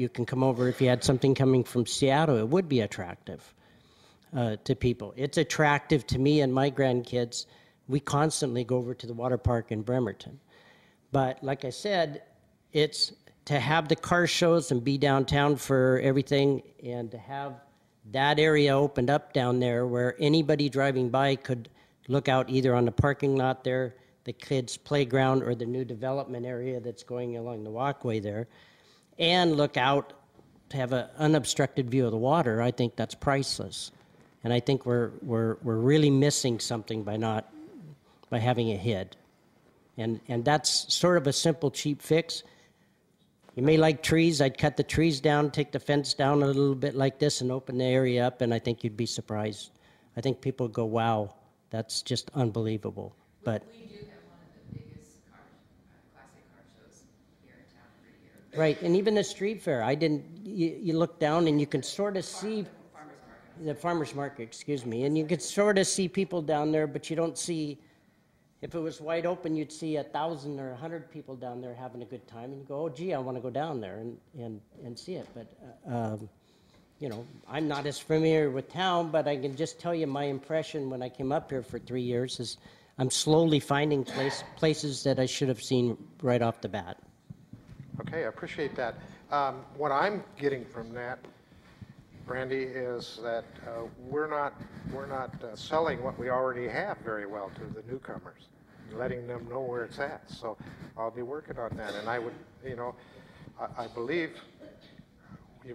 can come over if you had something coming from Seattle, it would be attractive to people. It's attractive to me and my grandkids. We constantly go over to the water park in Bremerton. But like I said, it's to have the car shows and be downtown for everything, and to have that area opened up down there where anybody driving by could look out either on the parking lot there, the kids' playground, or the new development area that's going along the walkway there, and look out to have an unobstructed view of the water. I think that's priceless. And I think we're really missing something by having it hid. And that's sort of a simple, cheap fix. You may like trees. I'd cut the trees down, take the fence down a little bit like this, and open the area up, and I think you'd be surprised. I think people would go, wow, that's just unbelievable. But we do have one of the biggest classic car shows here in town every year. right, and even the street fair. You look down and you can sort of see the farmer's market, excuse me, and you can sort of see people down there, but you don't see. If it was wide open, you'd see 1,000 or 100 people down there having a good time, and you go, oh, gee, I want to go down there and see it. But, I'm not as familiar with town, but I can just tell you my impression when I came up here for 3 years is I'm slowly finding places that I should have seen right off the bat. Okay, I appreciate that. What I'm getting from that, Brandy, is that we're not selling what we already have very well to the newcomers, letting them know where it's at. So I'll be working on that, and I would, I believe.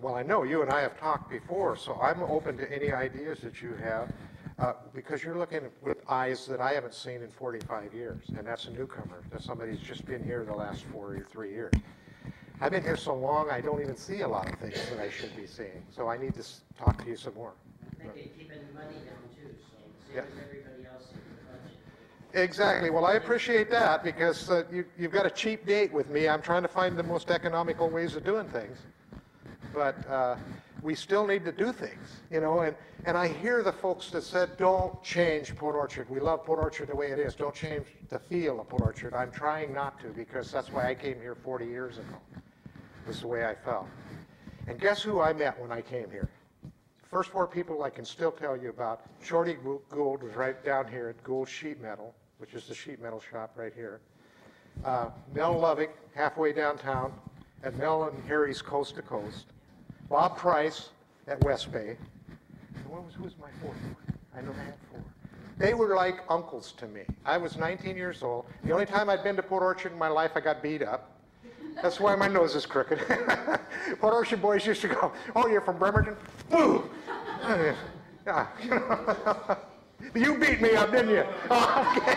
Well, I know you and I have talked before, so I'm open to any ideas that you have, because you're looking with eyes that I haven't seen in 45 years, and that's a newcomer. That's somebody who's just been here the last 4 or 3 years. I've been here so long, I don't even see a lot of things that I should be seeing. So I need to talk to you some more. I think they're keeping money down too, so same Yeah. as everybody else in the budget. Exactly. Well, I appreciate that, because you've got a cheap date with me. I'm trying to find the most economical ways of doing things. But we still need to do things, and I hear the folks that said, don't change Port Orchard. We love Port Orchard the way it is. Don't change the feel of Port Orchard. I'm trying not to, because that's why I came here 40 years ago. This is the way I felt. And guess who I met when I came here? The first 4 people I can still tell you about. Shorty Gould was right down here at Gould Sheet Metal, which is the sheet metal shop right here. Mel Lovick, halfway downtown, at Mel and Harry's Coast to Coast. Bob Price at West Bay. Who was my 4th one? I know I had 4. They were like uncles to me. I was 19 years old. The only time I'd been to Port Orchard in my life, I got beat up. That's why my nose is crooked. Port Orchard boys used to go, oh, you're from Bremerton? Boo! Yeah. You beat me up, didn't you? Oh, okay.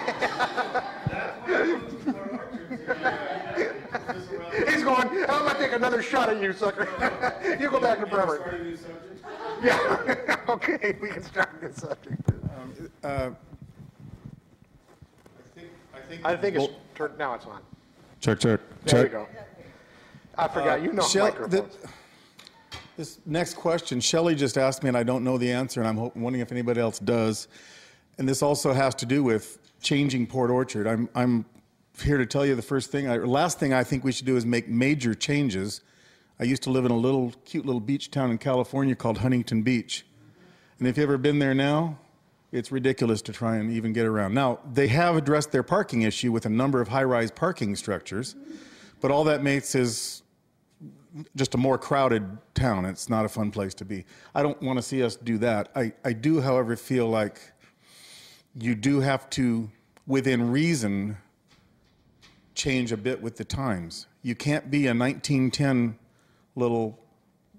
He's going, I'm going to take another shot at you, sucker. You go back to Bremerton. Yeah. Okay, we can start a new subject. I think it's turned, now it's on. Check. There we go. I forgot, microphones. This next question, Shelley just asked me, and I don't know the answer, and I'm wondering if anybody else does. And this also has to do with changing Port Orchard. I'm here to tell you the last thing I think we should do is make major changes. I used to live in a cute little beach town in California called Huntington Beach. And if you've ever been there now, it's ridiculous to try and even get around. Now, they have addressed their parking issue with a number of high-rise parking structures, but all that makes is just a more crowded town. It's not a fun place to be. I don't want to see us do that. I do, however, feel like you do have to, within reason, change a bit with the times. You can't be a 1910 little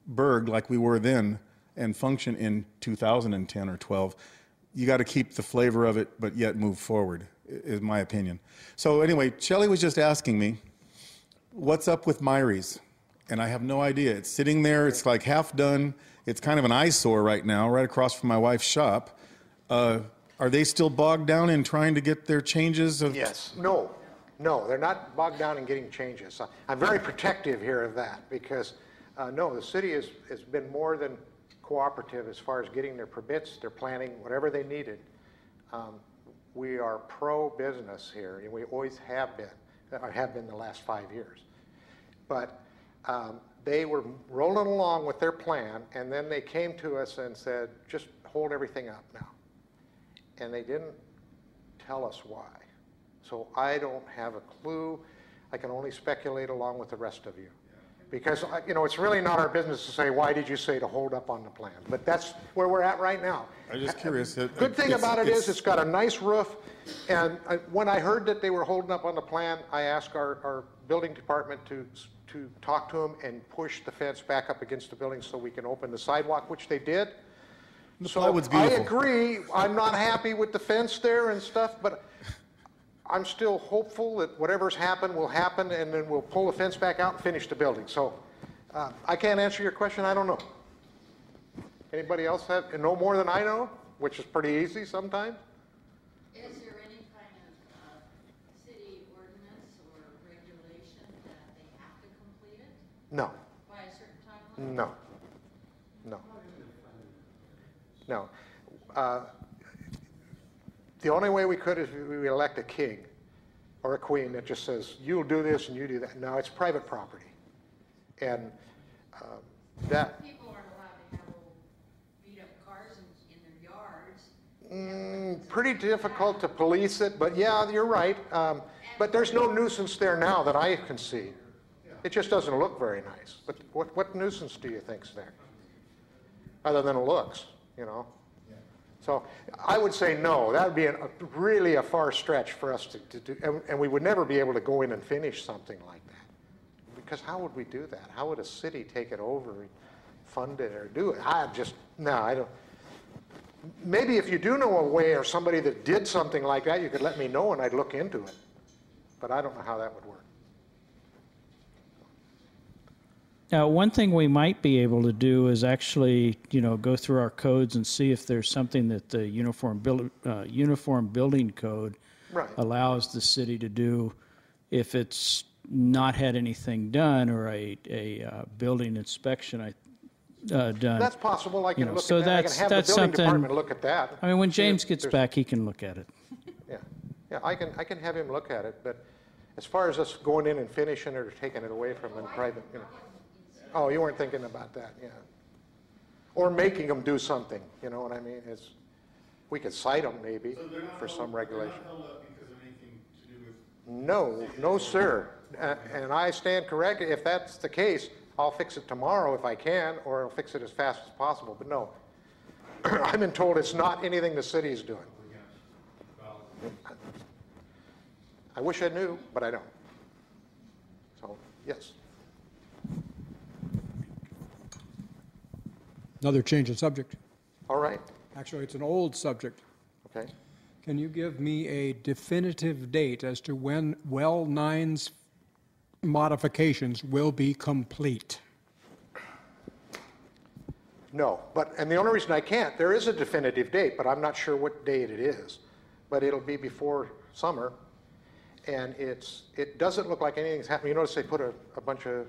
burg like we were then and function in 2010 or 12. You got to keep the flavor of it, but yet move forward, is my opinion. So anyway, Shelley was just asking me, what's up with Myrie's? And I have no idea. It's sitting there. It's like half done. It's kind of an eyesore right now, right across from my wife's shop. Are they still bogged down in trying to get their changes? Yes. No, they're not bogged down in getting changes. I'm very protective here of that because, no, the city has been more than cooperative as far as getting their permits, their planning, whatever they needed. We are pro-business here, and we always have been the last 5 years. But they were rolling along with their plan, and then they came to us and said, just hold everything up now. And they didn't tell us why. So I don't have a clue. I can only speculate along with the rest of you. Because, it's really not our business to say, why did you say to hold up on the plan? But that's where we're at right now. I'm just curious. Good thing about it is it's got a nice roof. And when I heard that they were holding up on the plan, I asked our building department to talk to them and push the fence back up against the building so we can open the sidewalk, which they did. So I agree. I'm not happy with the fence there and stuff, but I'm still hopeful that whatever's happened will happen, and then we'll pull the fence back out and finish the building. So I can't answer your question. I don't know. Anybody else know more than I know, which is pretty easy sometimes? Is there any kind of city ordinance or regulation that they have to complete it? No. By a certain timeline? No. No. The only way we could is we elect a king or a queen that just says, you'll do this and you do that. No, it's private property. And that... People aren't allowed to have beat-up cars in their yards. Pretty difficult to police it, but yeah, you're right. But there's no nuisance there now that I can see. It just doesn't look very nice. But what nuisance do you think's there? Other than looks. So I would say no. That would be really a far stretch for us to do, and we would never be able to go in and finish something like that. Because how would we do that? How would a city take it over and fund it or do it? I don't. Maybe if you do know a way or somebody that did something like that, you could let me know and I'd look into it. But I don't know how that would work. Now, one thing we might be able to do is actually, go through our codes and see if there's something that the Uniform Building Code allows the city to do if it's not had anything done or a building inspection done. That's possible. I can look so at that. I can have the building department look at that. I mean, when James gets back, he can look at it. Yeah, I can have him look at it. But as far as us going in and finishing it or taking it away from them private, Oh, you weren't thinking about that, yeah. Or making them do something, you know what I mean? We could cite them maybe for some regulation. They're not held up because of anything to do with... No, sir. And I stand corrected. If that's the case, I'll fix it tomorrow if I can, or I'll fix it as fast as possible. But no, I've been told it's not anything the city is doing. I wish I knew, but I don't. So, yes. Another change of subject. All right. Actually, it's an old subject. Okay. Can you give me a definitive date as to when Well 9's modifications will be complete? No, and the only reason I can't, there is a definitive date, but I'm not sure what date it is. But it'll be before summer, and it doesn't look like anything's happening. You notice they put a bunch of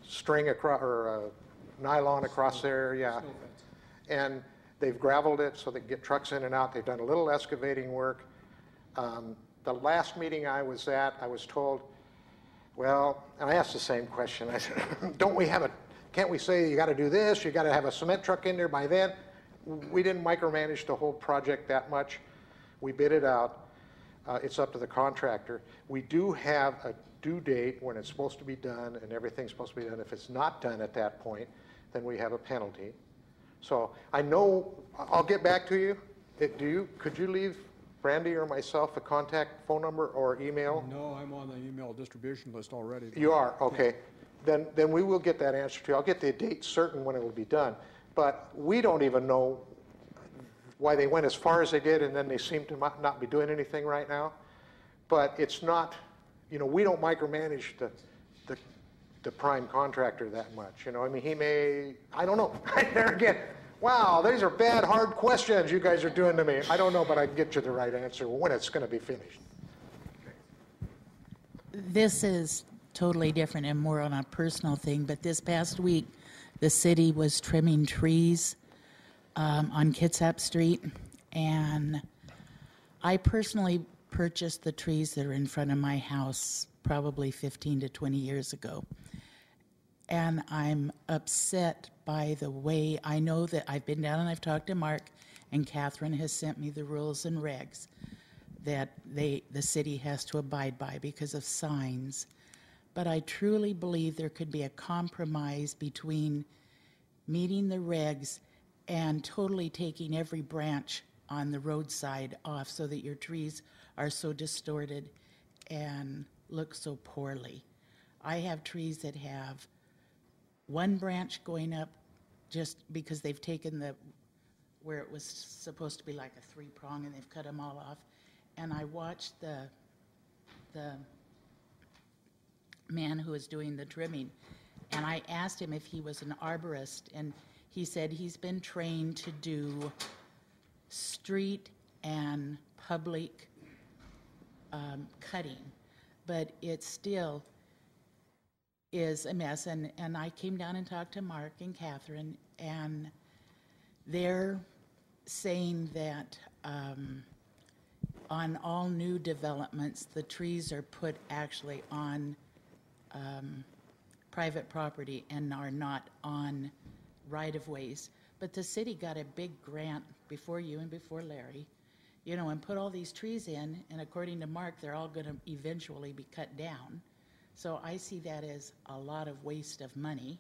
string across, or nylon across there, yeah. Snow fence. And they've gravelled it so they can get trucks in and out. They've done a little excavating work. The last meeting I was at, I was told, well, and I asked the same question. I said, can't we say you got to do this? You got to have a cement truck in there by then? We didn't micromanage the whole project that much. We bid it out. It's up to the contractor. We do have a due date when it's supposed to be done and everything's supposed to be done. If it's not done at that point, then we have a penalty. So I know, I'll get back to you. Could you leave Brandy or myself a contact phone number or email? No, I'm on the email distribution list already. You are, okay. Then we will get that answer to you. I'll get the date certain when it will be done. But we don't even know why they went as far as they did, and then they seem to not be doing anything right now. But it's not, we don't micromanage the prime contractor that much. I mean, he may, I don't know. There again, wow, these are bad, hard questions you guys are doing to me. I don't know, but I can get you the right answer when it's going to be finished. This is totally different and more on a personal thing, but this past week, the city was trimming trees on Kitsap Street, and I personally purchased the trees that are in front of my house probably 15 to 20 years ago. And I'm upset by the way, I know that I've been down and I've talked to Mark, and Catherine has sent me the rules and regs that the city has to abide by because of signs. But I truly believe there could be a compromise between meeting the regs and totally taking every branch on the roadside off so that your trees are so distorted and look so poorly. I have trees that have one branch going up just because they've taken where it was supposed to be like a three-prong and they've cut them all off. And I watched the man who was doing the trimming, and I asked him if he was an arborist, and he said he's been trained to do street and public cutting, but it still is a mess. And I came down and talked to Mark and Catherine, and they're saying that on all new developments, the trees are put actually on private property and are not on right-of-ways. But the city got a big grant before you and before Larry, and put all these trees in, and according to Mark, they're all going to eventually be cut down. So I see that as a lot of waste of money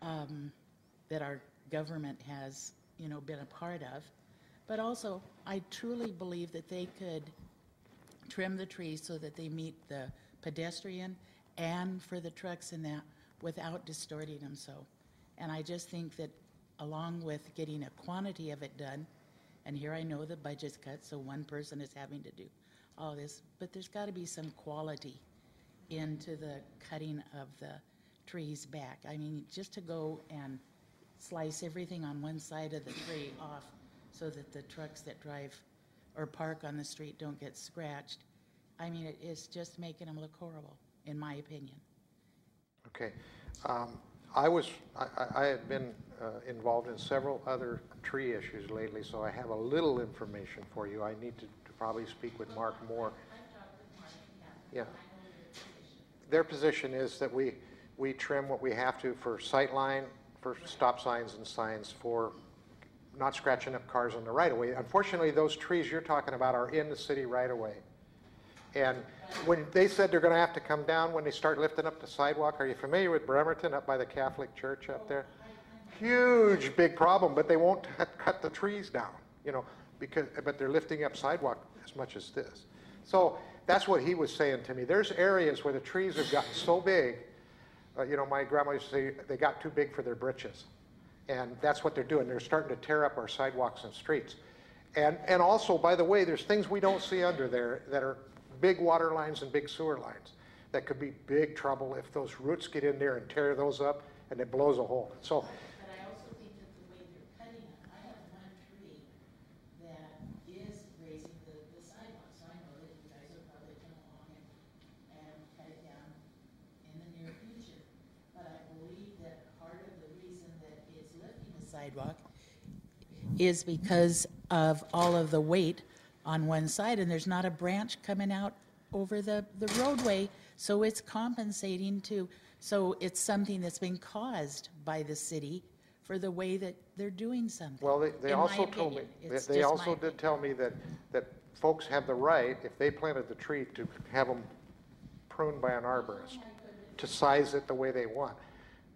that our government has, been a part of. But also, I truly believe that they could trim the trees so that they meet the pedestrian and for the trucks and that without distorting them so. And I just think that along with getting a quantity of it done, and here I know the budget's cut, so one person is having to do all this, but there's got to be some quality into the cutting of the trees back. I mean, just to go and slice everything on one side of the tree off so that the trucks that drive or park on the street don't get scratched, I mean, it's just making them look horrible, in my opinion. Okay. I have been involved in several other tree issues lately, so I have a little information for you. I need to probably speak with Mark more. Yeah. Their position is that we trim what we have to for sightline, for stop signs and signs, for not scratching up cars on the right-of-way. Unfortunately, those trees you're talking about are in the city right-of-way. And when they said they're going to have to come down when they start lifting up the sidewalk, are you familiar with Bremerton up by the Catholic Church up there? Huge, big problem, but they won't cut the trees down, but they're lifting up sidewalk as much as this. So that's what he was saying to me. There's areas where the trees have gotten so big, my grandma used to say they got too big for their britches. And that's what they're doing. They're starting to tear up our sidewalks and streets. And also, by the way, there's things we don't see under there that are big water lines and big sewer lines that could be big trouble if those roots get in there and tear those up and it blows a hole. So. But I also think that the way they're cutting it, I have one tree that is raising the sidewalk, so I know that you guys will probably come along and cut it down in the near future. But I believe that part of the reason sidewalk is because of all of the weight on one side, and there's not a branch coming out over the roadway, so it's compensating to, so it's something that's been caused by the city for the way that they're doing something. Well, they in my also told me, opinion. It's they just also my did tell me that folks have the right, if they planted the tree, to have them pruned by an arborist, to size it the way they want.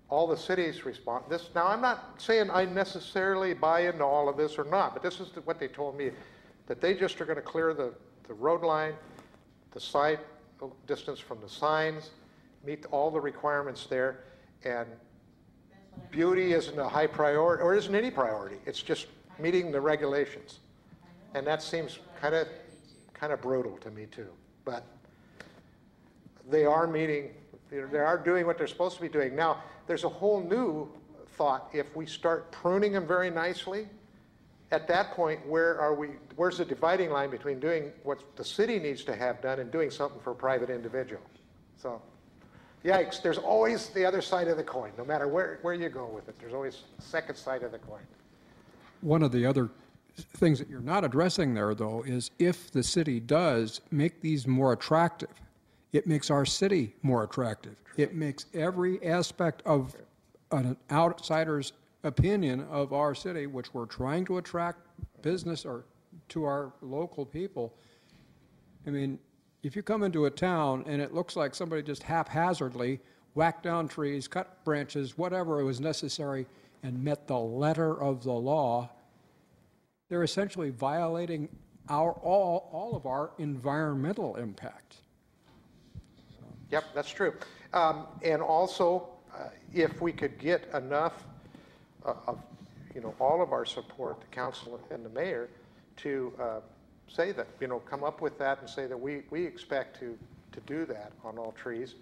All the cities respond. Now, I'm not saying I necessarily buy into all of this or not, but this is what they told me, that they just are going to clear the road line, the side distance from the signs, meet all the requirements there, and beauty isn't a high priority, or isn't any priority. It's just meeting the regulations. And that seems kind of brutal to me too. But they are meeting, they are doing what they're supposed to be doing. Now, there's a whole new thought. If we start pruning them very nicely, at that point, where's the dividing line between doing what the city needs to have done and doing something for a private individual? So, yikes, there's always the other side of the coin. No matter where you go with it, there's always a second side of the coin. One of the other things that you're not addressing there, though, is if the city does make these more attractive, it makes our city more attractive. It makes every aspect of an outsider's opinion of our city, which we're trying to attract business or to our local people. I mean, if you come into a town and it looks like somebody just haphazardly whacked down trees, cut branches, whatever was necessary, and met the letter of the law, they're essentially violating all of our environmental impact. Yep, that's true. And also, if we could get enough of all of our support, the council and the mayor, to say that, come up with that and say that we expect to do that on all trees,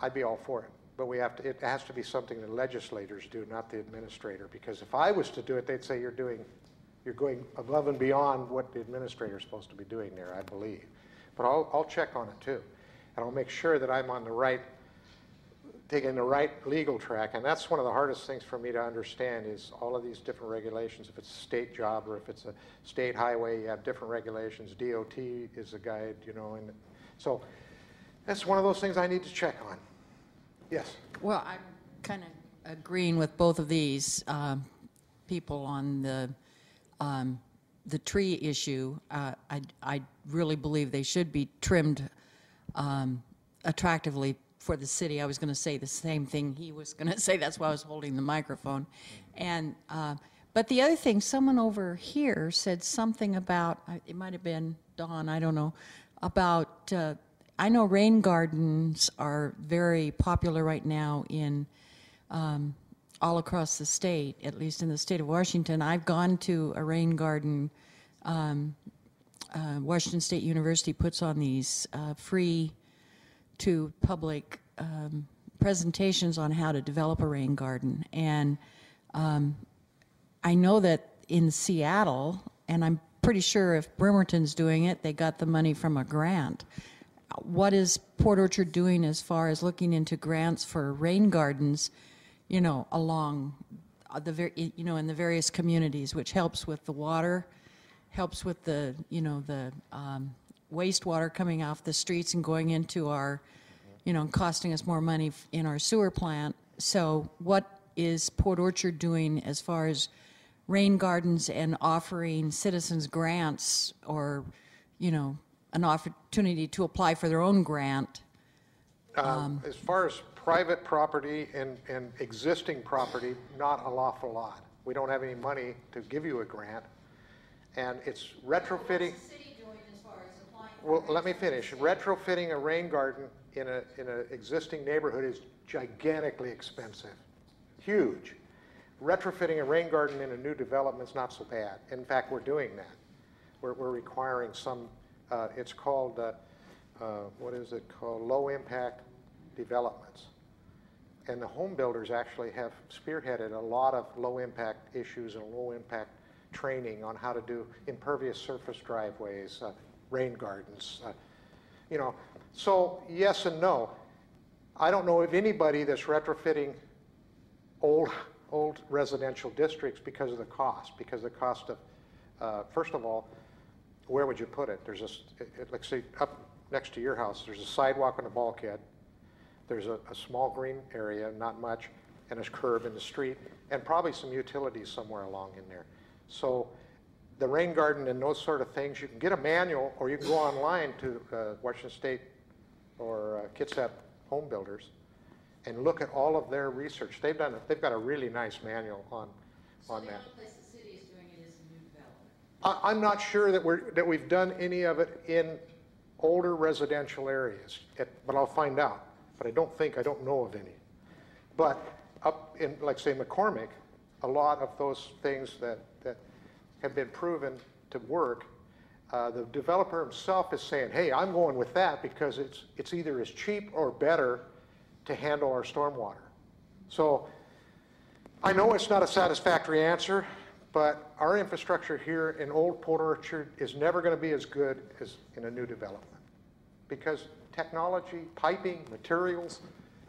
I'd be all for it. But it has to be something the legislators do, not the administrator. Because if I was to do it, they'd say you're going above and beyond what the administrator is supposed to be doing there, I believe. But I'll check on it too. And I'll make sure that I'm on taking the right legal track. And that's one of the hardest things for me to understand is all of these different regulations. If it's a state job or if it's a state highway, you have different regulations. DOT is a guide, and so that's one of those things I need to check on. Yes? Well, I'm kind of agreeing with both of these people on the tree issue. I really believe they should be trimmed attractively for the city. I was going to say the same thing he was going to say. That's why I was holding the microphone. And but the other thing, someone over here said something about, it might have been Dawn, I don't know, about, I know rain gardens are very popular right now in all across the state, at least in the state of Washington. I've gone to a rain garden. Washington State University puts on these free to public presentations on how to develop a rain garden. And I know that in Seattle, and I'm pretty sure if Bremerton's doing it, they got the money from a grant. What is Port Orchard doing as far as looking into grants for rain gardens, along in the various communities, which helps with the water, helps with the, the wastewater coming off the streets and going into our, costing us more money in our sewer plant. So what is Port Orchard doing as far as rain gardens and offering citizens grants or, an opportunity to apply for their own grant? As far as private property and existing property, not an awful lot. We don't have any money to give you a grant. And it's retrofitting. What's the city doing as far as applying? Well, let me finish. Retrofitting a rain garden in an existing neighborhood is gigantically expensive, huge. Retrofitting a rain garden in a new development is not so bad. In fact, we're doing that. We're requiring some. It's called what is it called? Low impact developments. And the home builders actually have spearheaded a lot of low impact issues and low impact training on how to do impervious surface driveways, rain gardens, So yes and no. I don't know of anybody that's retrofitting old old residential districts because of the cost, of, first of all, where would you put it? There's like say up next to your house, there's a sidewalk and a bulkhead. There's a small green area, not much, and a curb in the street, and probably some utilities somewhere along in there. So the rain garden and those sort of things, you can get a manual, or you can go online to Washington State or Kitsap Home Builders and look at all of their research. They've got a really nice manual on that. So the only place the city is doing it is in new development. I'm not sure that we've done any of it in older residential areas, but I'll find out. But I don't know of any. But up in, like say, McCormick, a lot of those things that have been proven to work, the developer himself is saying, hey, I'm going with that because it's either as cheap or better to handle our stormwater. So I know it's not a satisfactory answer, but our infrastructure here in Old Port Orchard is never going to be as good as in a new development because technology, piping, materials,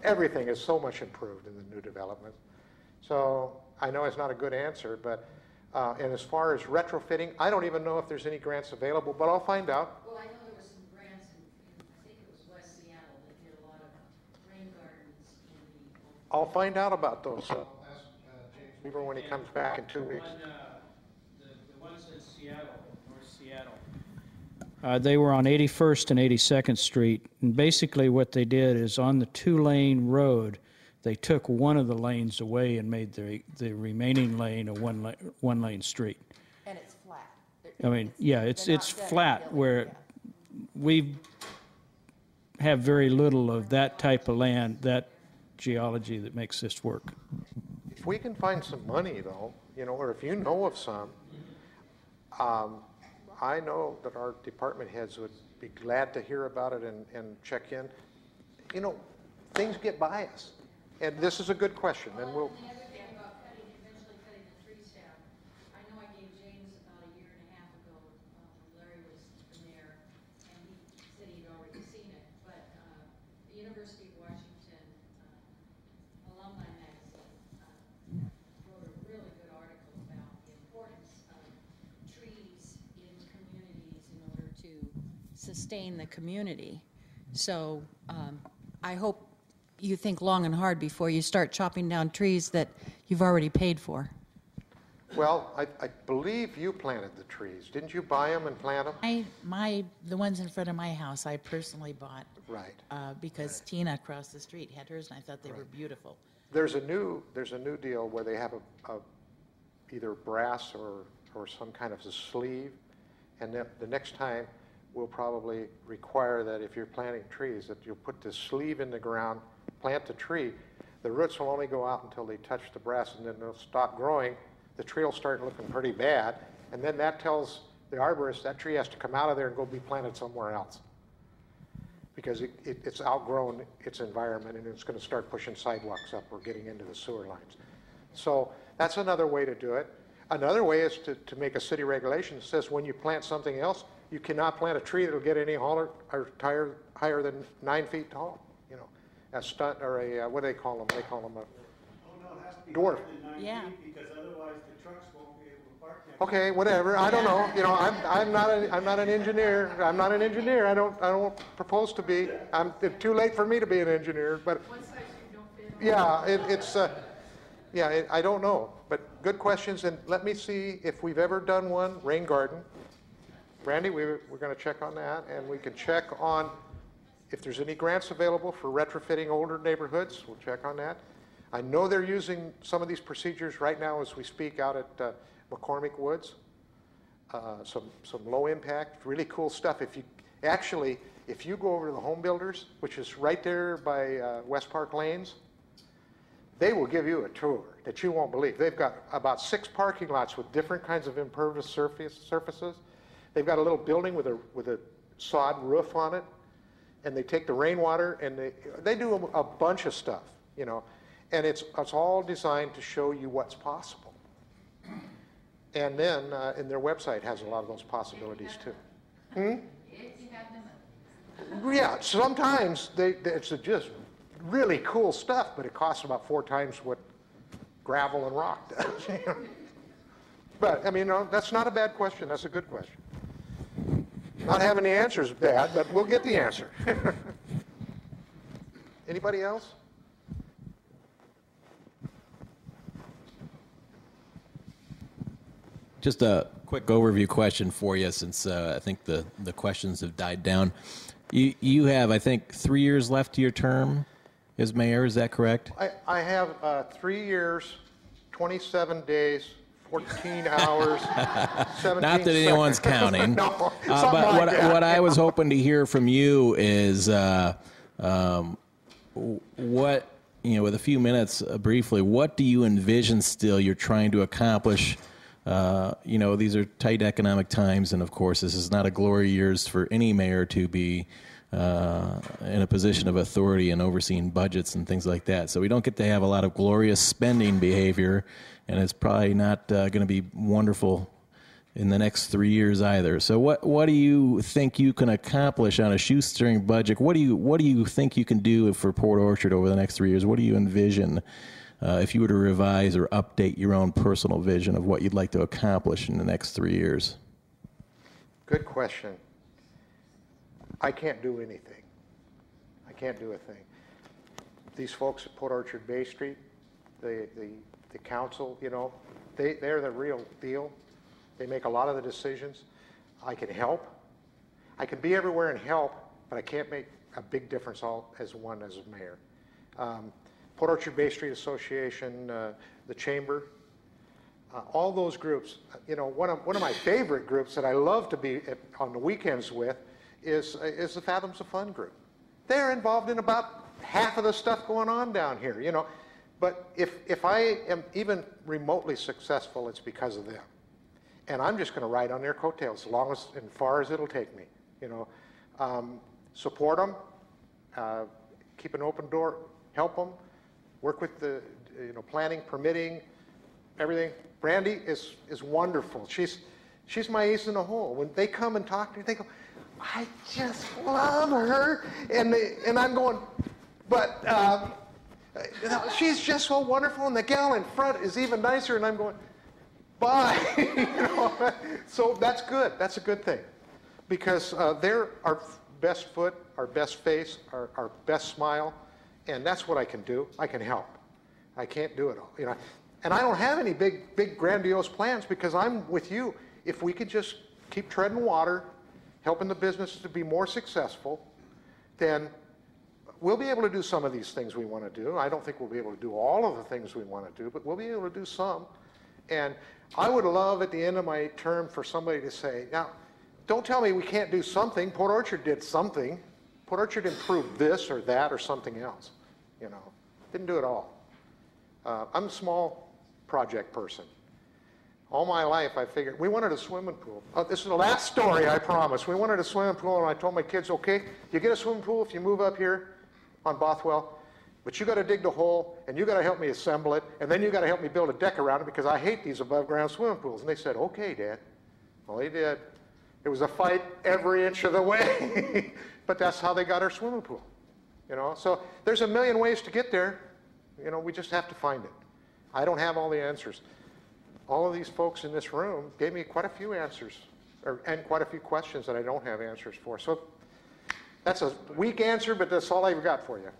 everything is so much improved in the new development. So I know it's not a good answer, but and as far as retrofitting, I don't even know if there's any grants available, but I'll find out. Well, I know there were some grants in I think it was West Seattle that did a lot of rain gardens in the. I'll find out about those. I'll ask James Weaver when he comes back in 2 weeks. The ones in Seattle, North Seattle. They were on 81st and 82nd Street, and basically what they did is on the 2-lane road, they took one of the lanes away and made the remaining lane a one-lane street. And it's flat. I mean, yeah, it's flat where we have very little of that type of land, that geology that makes this work. If we can find some money, though, or if you know of some, I know that our department heads would be glad to hear about it and check in. Things get by us. And this is a good question, and we'll. And the other thing about eventually cutting the trees down, I know I gave James about a year and a half ago, Larry was there, and he said he'd already seen it, but the University of Washington Alumni Magazine wrote a really good article about the importance of trees in communities in order to sustain the community. So I hope you think long and hard before you start chopping down trees that you've already paid for. Well, I believe you planted the trees. Didn't you buy them and plant them? The ones in front of my house, I personally bought. Right. Because Tina across the street had hers, and I thought they were beautiful. There's a new deal where they have either brass or some kind of a sleeve, and the next time we'll probably require that if you're planting trees that you'll put the sleeve in the ground, plant the tree. The roots will only go out until they touch the brass, and then they'll stop growing. The tree will start looking pretty bad, and then that tells the arborist that tree has to come out of there and go be planted somewhere else because it's outgrown its environment and it's going to start pushing sidewalks up or getting into the sewer lines. So that's another way to do it. Another way is to make a city regulation that says when you plant something else, you cannot plant a tree that will get any higher than 9 feet tall. A stunt or a what do they call them? They call them a dwarf. Yeah. Because otherwise the trucks won't be able to park next. Okay, whatever. I don't know. I'm not an engineer. I'm not an engineer. I don't propose to be. It's too late for me to be an engineer. But yeah, I don't know. But good questions. And let me see if we've ever done one rain garden. Brandy, we're going to check on that, and we can check on if there's any grants available for retrofitting older neighborhoods. We'll check on that. I know they're using some of these procedures right now as we speak out at McCormick Woods. Some low impact, really cool stuff. If you go over to the Home Builders, which is right there by West Park Lanes, they will give you a tour that you won't believe. They've got about 6 parking lots with different kinds of impervious surfaces. They've got a little building with a sod roof on it, and they take the rainwater and they do a bunch of stuff, and it's all designed to show you what's possible. And then, and their website has a lot of those possibilities too. Yeah, sometimes it's just really cool stuff, but it costs about 4 times what gravel and rock does. But, I mean, no, that's not a bad question. That's a good question. Not having the answer is bad, but we'll get the answer. Anybody else? Just a quick overview question for you, since I think the questions have died down. You have, I think, 3 years left to your term as mayor. Is that correct? I have 3 years, 27 days, 14 hours, 17 Not that anyone's counting. No, but what I was hoping to hear from you is what, with a few minutes briefly, what do you envision still you're trying to accomplish? These are tight economic times, and of course, this is not a glory years for any mayor to be in a position of authority and overseeing budgets and things like that. So we don't get to have a lot of glorious spending behavior, and it's probably not going to be wonderful in the next 3 years either. So what do you think you can accomplish on a shoestring budget? What do you think you can do for Port Orchard over the next 3 years? What do you envision? If you were to revise or update your own personal vision of what you'd like to accomplish in the next 3 years? Good question. I can't do anything. I can't do a thing. These folks at Port Orchard Bay Street, the council, they're the real deal. They make a lot of the decisions. I can help. I can be everywhere and help, but I can't make a big difference all as a mayor. Port Orchard Bay Street Association, the Chamber, all those groups. One of my favorite groups that I love to be on the weekends with is the Fathoms of Fun group. They're involved in about half of the stuff going on down here, But if I am even remotely successful, it's because of them. And I'm just going to ride on their coattails as far as it'll take me. Support them, keep an open door, help them. Work with the planning, permitting, everything. Brandy is wonderful. She's my ace in the hole. When they come and talk to me, they go, I just love her. And I'm going, but she's just so wonderful. And the gal in front is even nicer. And I'm going, bye. So that's good. That's a good thing. Because they're our best foot, our best face, our best smile. And that's what I can do. I can help. I can't do it all. And I don't have any big grandiose plans because I'm with you. If we could just keep treading water, helping the business to be more successful, then we'll be able to do some of these things we want to do. I don't think we'll be able to do all of the things we want to do, but we'll be able to do some. And I would love at the end of my term for somebody to say, now, don't tell me we can't do something. Port Orchard did something. Port Orchard improved this or that or something else, Didn't do it all. I'm a small project person. All my life I figured, we wanted a swimming pool. This is the last story, I promise. We wanted a swimming pool, and I told my kids, okay, you get a swimming pool if you move up here on Bothwell, but you got to dig the hole, and you got to help me assemble it, and then you got to help me build a deck around it because I hate these above-ground swimming pools. And they said, okay, Dad. Well, they did. It was a fight every inch of the way. But that's how they got our swimming pool, So there's a million ways to get there. We just have to find it. I don't have all the answers. All of these folks in this room gave me quite a few answers and quite a few questions that I don't have answers for. So that's a weak answer, but that's all I've got for you.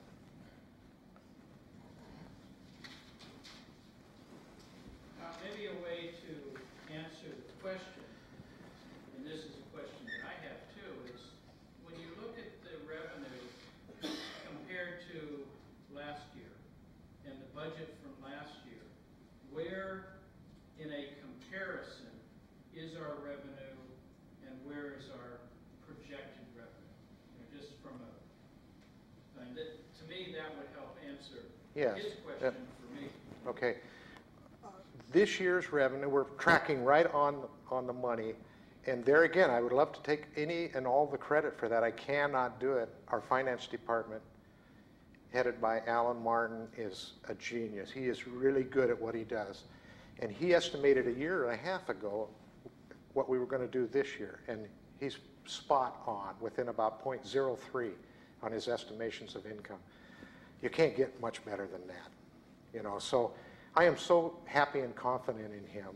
Maybe a way to answer the question, and this is a question that I have too, is when you look at the revenue compared to last year and the budget from last year, where in a comparison is our revenue and where is our projected revenue? Just from to me, that would help answer his question for me. Okay. This year's revenue, we're tracking right on the money. And there again, I would love to take any and all the credit for that. I cannot do it. Our finance department, headed by Alan Martin, is a genius. He is really good at what he does. And he estimated a year and a half ago what we were going to do this year. And he's spot on within about 0.03 on his estimations of income. You can't get much better than that. So I am so happy and confident in him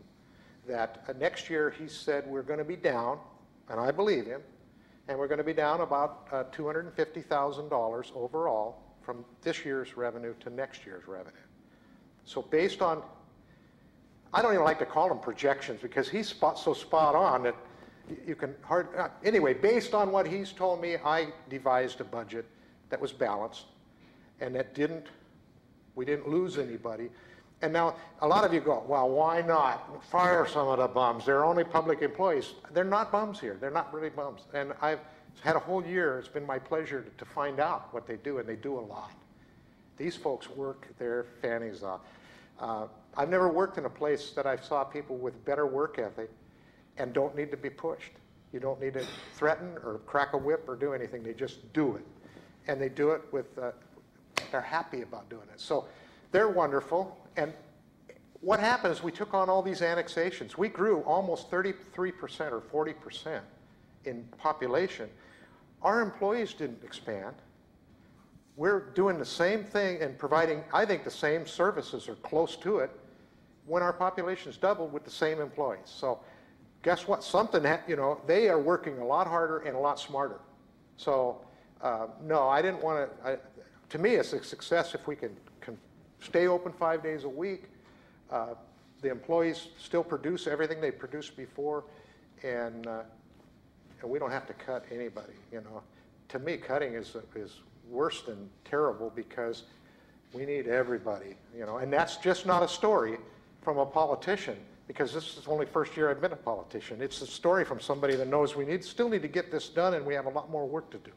that next year he said we're going to be down, and I believe him, and we're going to be down about $250,000 overall from this year's revenue to next year's revenue. So based on, I don't even like to call them projections because he's so spot on that you can anyway, based on what he's told me, I devised a budget that was balanced and that we didn't lose anybody. And now a lot of you go, well, why not fire some of the bums? They're only public employees. They're not bums here. They're not really bums. And I've had a whole year. It's been my pleasure to find out what they do, and they do a lot. These folks work their fannies off. I've never worked in a place that I saw people with better work ethic and don't need to be pushed. You don't need to threaten or crack a whip or do anything. They just do it. And they do it with, they're happy about doing it. So they're wonderful. And what happened is we took on all these annexations. We grew almost 33% or 40% in population. Our employees didn't expand. We're doing the same thing and providing, I think, the same services or close to it when our population's doubled with the same employees. So guess what? They are working a lot harder and a lot smarter. So no, I didn't want to, to me it's a success if we can stay open 5 days a week. The employees still produce everything they produced before, and we don't have to cut anybody. To me, cutting is worse than terrible because we need everybody. And that's just not a story from a politician because this is the only first year I've been a politician. It's a story from somebody that knows we still need to get this done, and we have a lot more work to do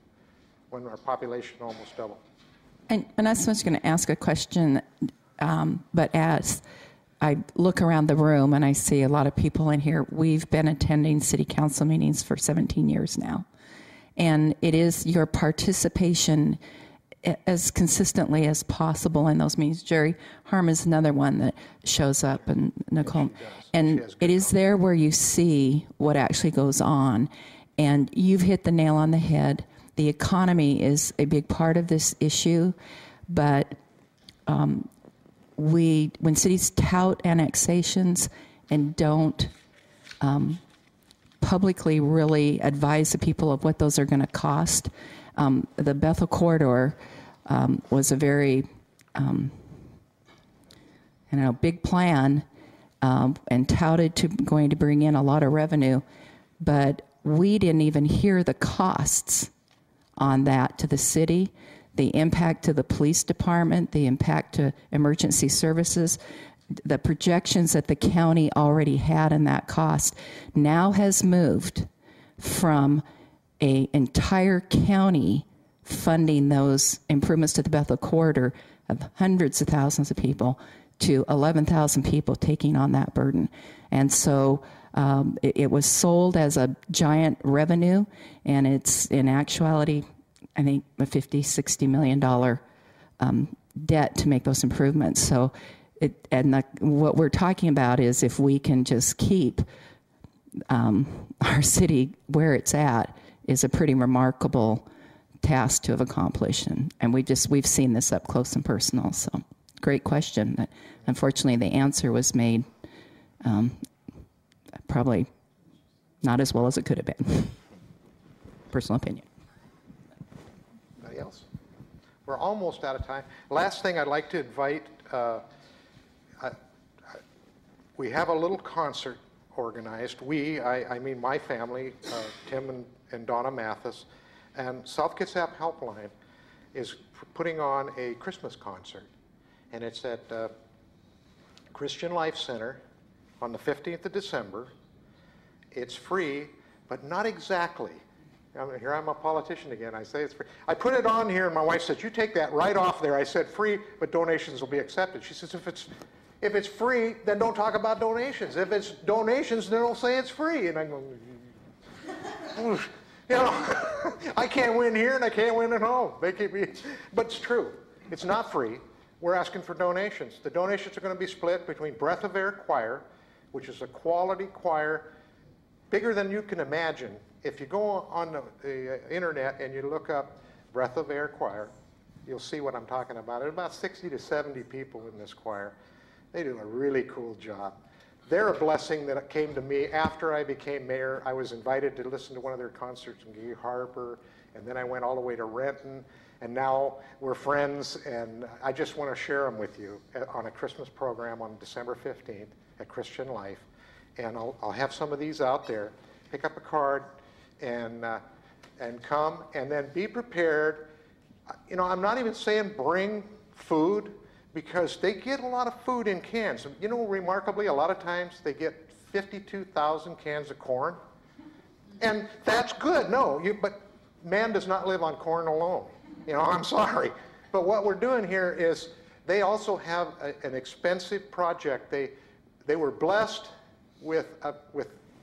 when our population almost doubled. And I was going to ask a question, but as I look around the room and I see a lot of people in here, we've been attending city council meetings for 17 years now. And it is your participation as consistently as possible in those meetings. Jerry Harm is another one that shows up, and Nicole. And it is there where you see what actually goes on. And you've hit the nail on the head. The economy is a big part of this issue, but when cities tout annexations and don't publicly really advise the people of what those are going to cost, the Bethel Corridor was a very big plan and touted to going to bring in a lot of revenue, but we didn't even hear the costs on that to the city, the impact to the police department, the impact to emergency services, the projections that the county already had in that cost now has moved from an entire county funding those improvements to the Bethel Corridor of hundreds of thousands of people to 11,000 people taking on that burden. And so it was sold as a giant revenue, and it's in actuality, I think, a $50, $60 million debt to make those improvements. So, what we're talking about is if we can just keep our city where it's at is a pretty remarkable task to have accomplished, and we've seen this up close and personal. So, great question. But unfortunately, the answer was made probably not as well as it could have been. Personal opinion. Anybody else? We're almost out of time. Last thing I'd like to invite, we have a little concert organized. I mean my family, Tim and Donna Mathis, and South Kitsap Helpline is putting on a Christmas concert. And it's at Christian Life Center on the 15th of December. It's free, but not exactly. Here I'm a politician again. I say it's free. I put it on here, and my wife said, "You take that right off there." I said, "Free, but donations will be accepted." She says, "If it's free, then don't talk about donations. If it's donations, then don't say it's free." And I go, I can't win here, and I can't win at home. They keep me, but it's true. It's not free. We're asking for donations. The donations are going to be split between Breath of Air Choir, which is a quality choir, bigger than you can imagine. If you go on the internet and you look up Breath of Air Choir, you'll see what I'm talking about. There's about 60 to 70 people in this choir. They do a really cool job. They're a blessing that came to me after I became mayor. I was invited to listen to one of their concerts in Gig Harbor, and then I went all the way to Renton, and now we're friends, and I just want to share them with you on a Christmas program on December 15th at Christian Life. And I'll have some of these out there. Pick up a card and come, and then be prepared. You know, I'm not even saying bring food, because they get a lot of food in cans. You know, remarkably, a lot of times they get 52,000 cans of corn. And that's good, but man does not live on corn alone. You know, I'm sorry. But what we're doing here is they also have an expensive project. They were blessed with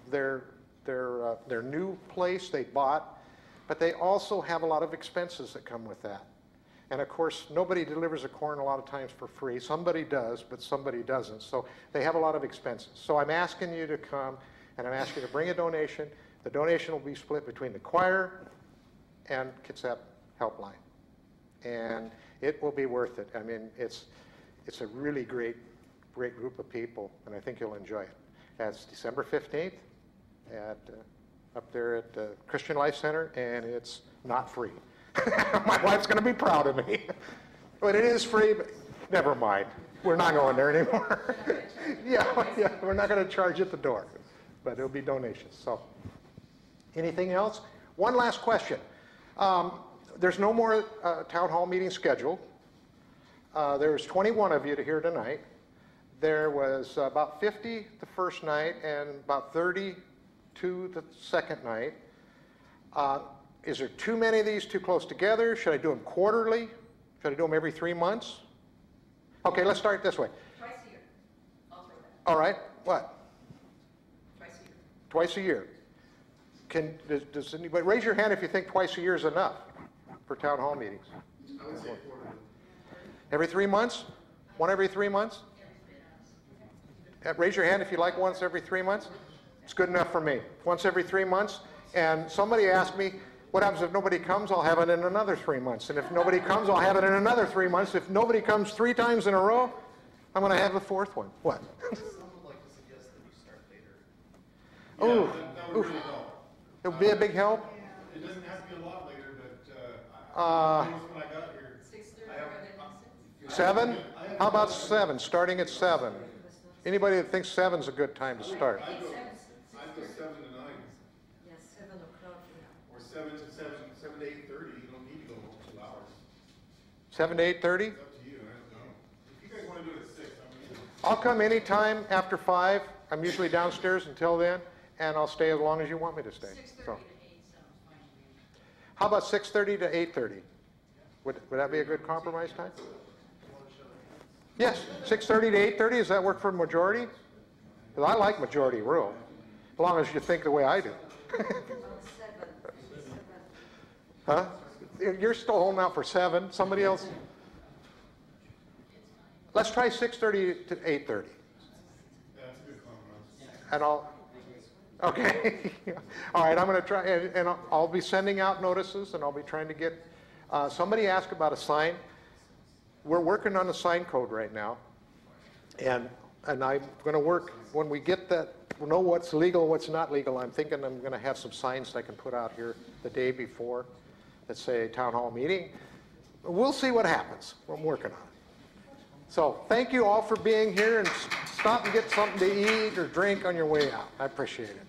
their new place they bought, but they also have a lot of expenses that come with that. And of course, nobody delivers a corn a lot of times for free. Somebody does, but somebody doesn't. So they have a lot of expenses. So I'm asking you to come, and I'm asking you to bring a donation. The donation will be split between the choir and Kitsap Helpline. And it will be worth it. I mean, it's a really great group of people, and I think you'll enjoy it. That's December 15th up there at the Christian Life Center, and it's not free. My wife's going to be proud of me. But it is free, but never mind. We're not going there anymore. yeah, we're not going to charge at the door, but it'll be donations. So, anything else? One last question. There's no more town hall meeting scheduled. There's 21 of you to hear tonight. There was about 50 the first night and about 32 the second night. Is there too many of these too close together? Should I do them quarterly? Should I do them every 3 months? Okay, let's start this way. Twice a year. I'll throw that. All right. What? Twice a year. Twice a year. Does anybody raise your hand if you think twice a year is enough for town hall meetings? I would say quarterly. Every 3 months? One every 3 months? Raise your hand if you like once every 3 months. It's good enough for me. Once every 3 months. And somebody asked me, what happens if nobody comes? I'll have it in another 3 months. And if nobody comes, I'll have it in another 3 months. If nobody comes 3 times in a row, I'm going to have the 4th one. What? Some would like to suggest that you start later. Oh, that would really help. It would be a big help. It doesn't have to be a lot later, but I noticed when I got here, 6:30 I rather have, than 6. 7? How about 7? Starting at 7. Anybody that thinks 7's a good time to start? I go 7 to 9. Yes, 7 o'clock, yeah. Or 7 to 8:30. You don't need to go 2 hours. 7 to 8:30? It's up to you. I don't know. If you guys want to do it at 6, I'm going to. I'll come anytime after 5. I'm usually downstairs until then, and I'll stay as long as you want me to stay. 6:30 to 8 So, sounds fine to me. how about 6:30 to 8:30? Would that be a good compromise time? Yes, 6:30 to 8:30. Does that work for majority? Because I like majority rule, as long as you think the way I do. Huh? You're still holding out for 7. Somebody else? Let's try 6:30 to 8:30. That's a good compromise. And okay. All right, I'm going to try, and I'll be sending out notices, and I'll be trying to get, somebody asked about a sign. We're working on a sign code right now, and I'm going to work, when we get that, we'll know what's legal, what's not legal. I'm thinking I'm going to have some signs that I can put out here the day before that say town hall meeting. We'll see what happens. I'm working on it. So thank you all for being here, and stop and get something to eat or drink on your way out. I appreciate it.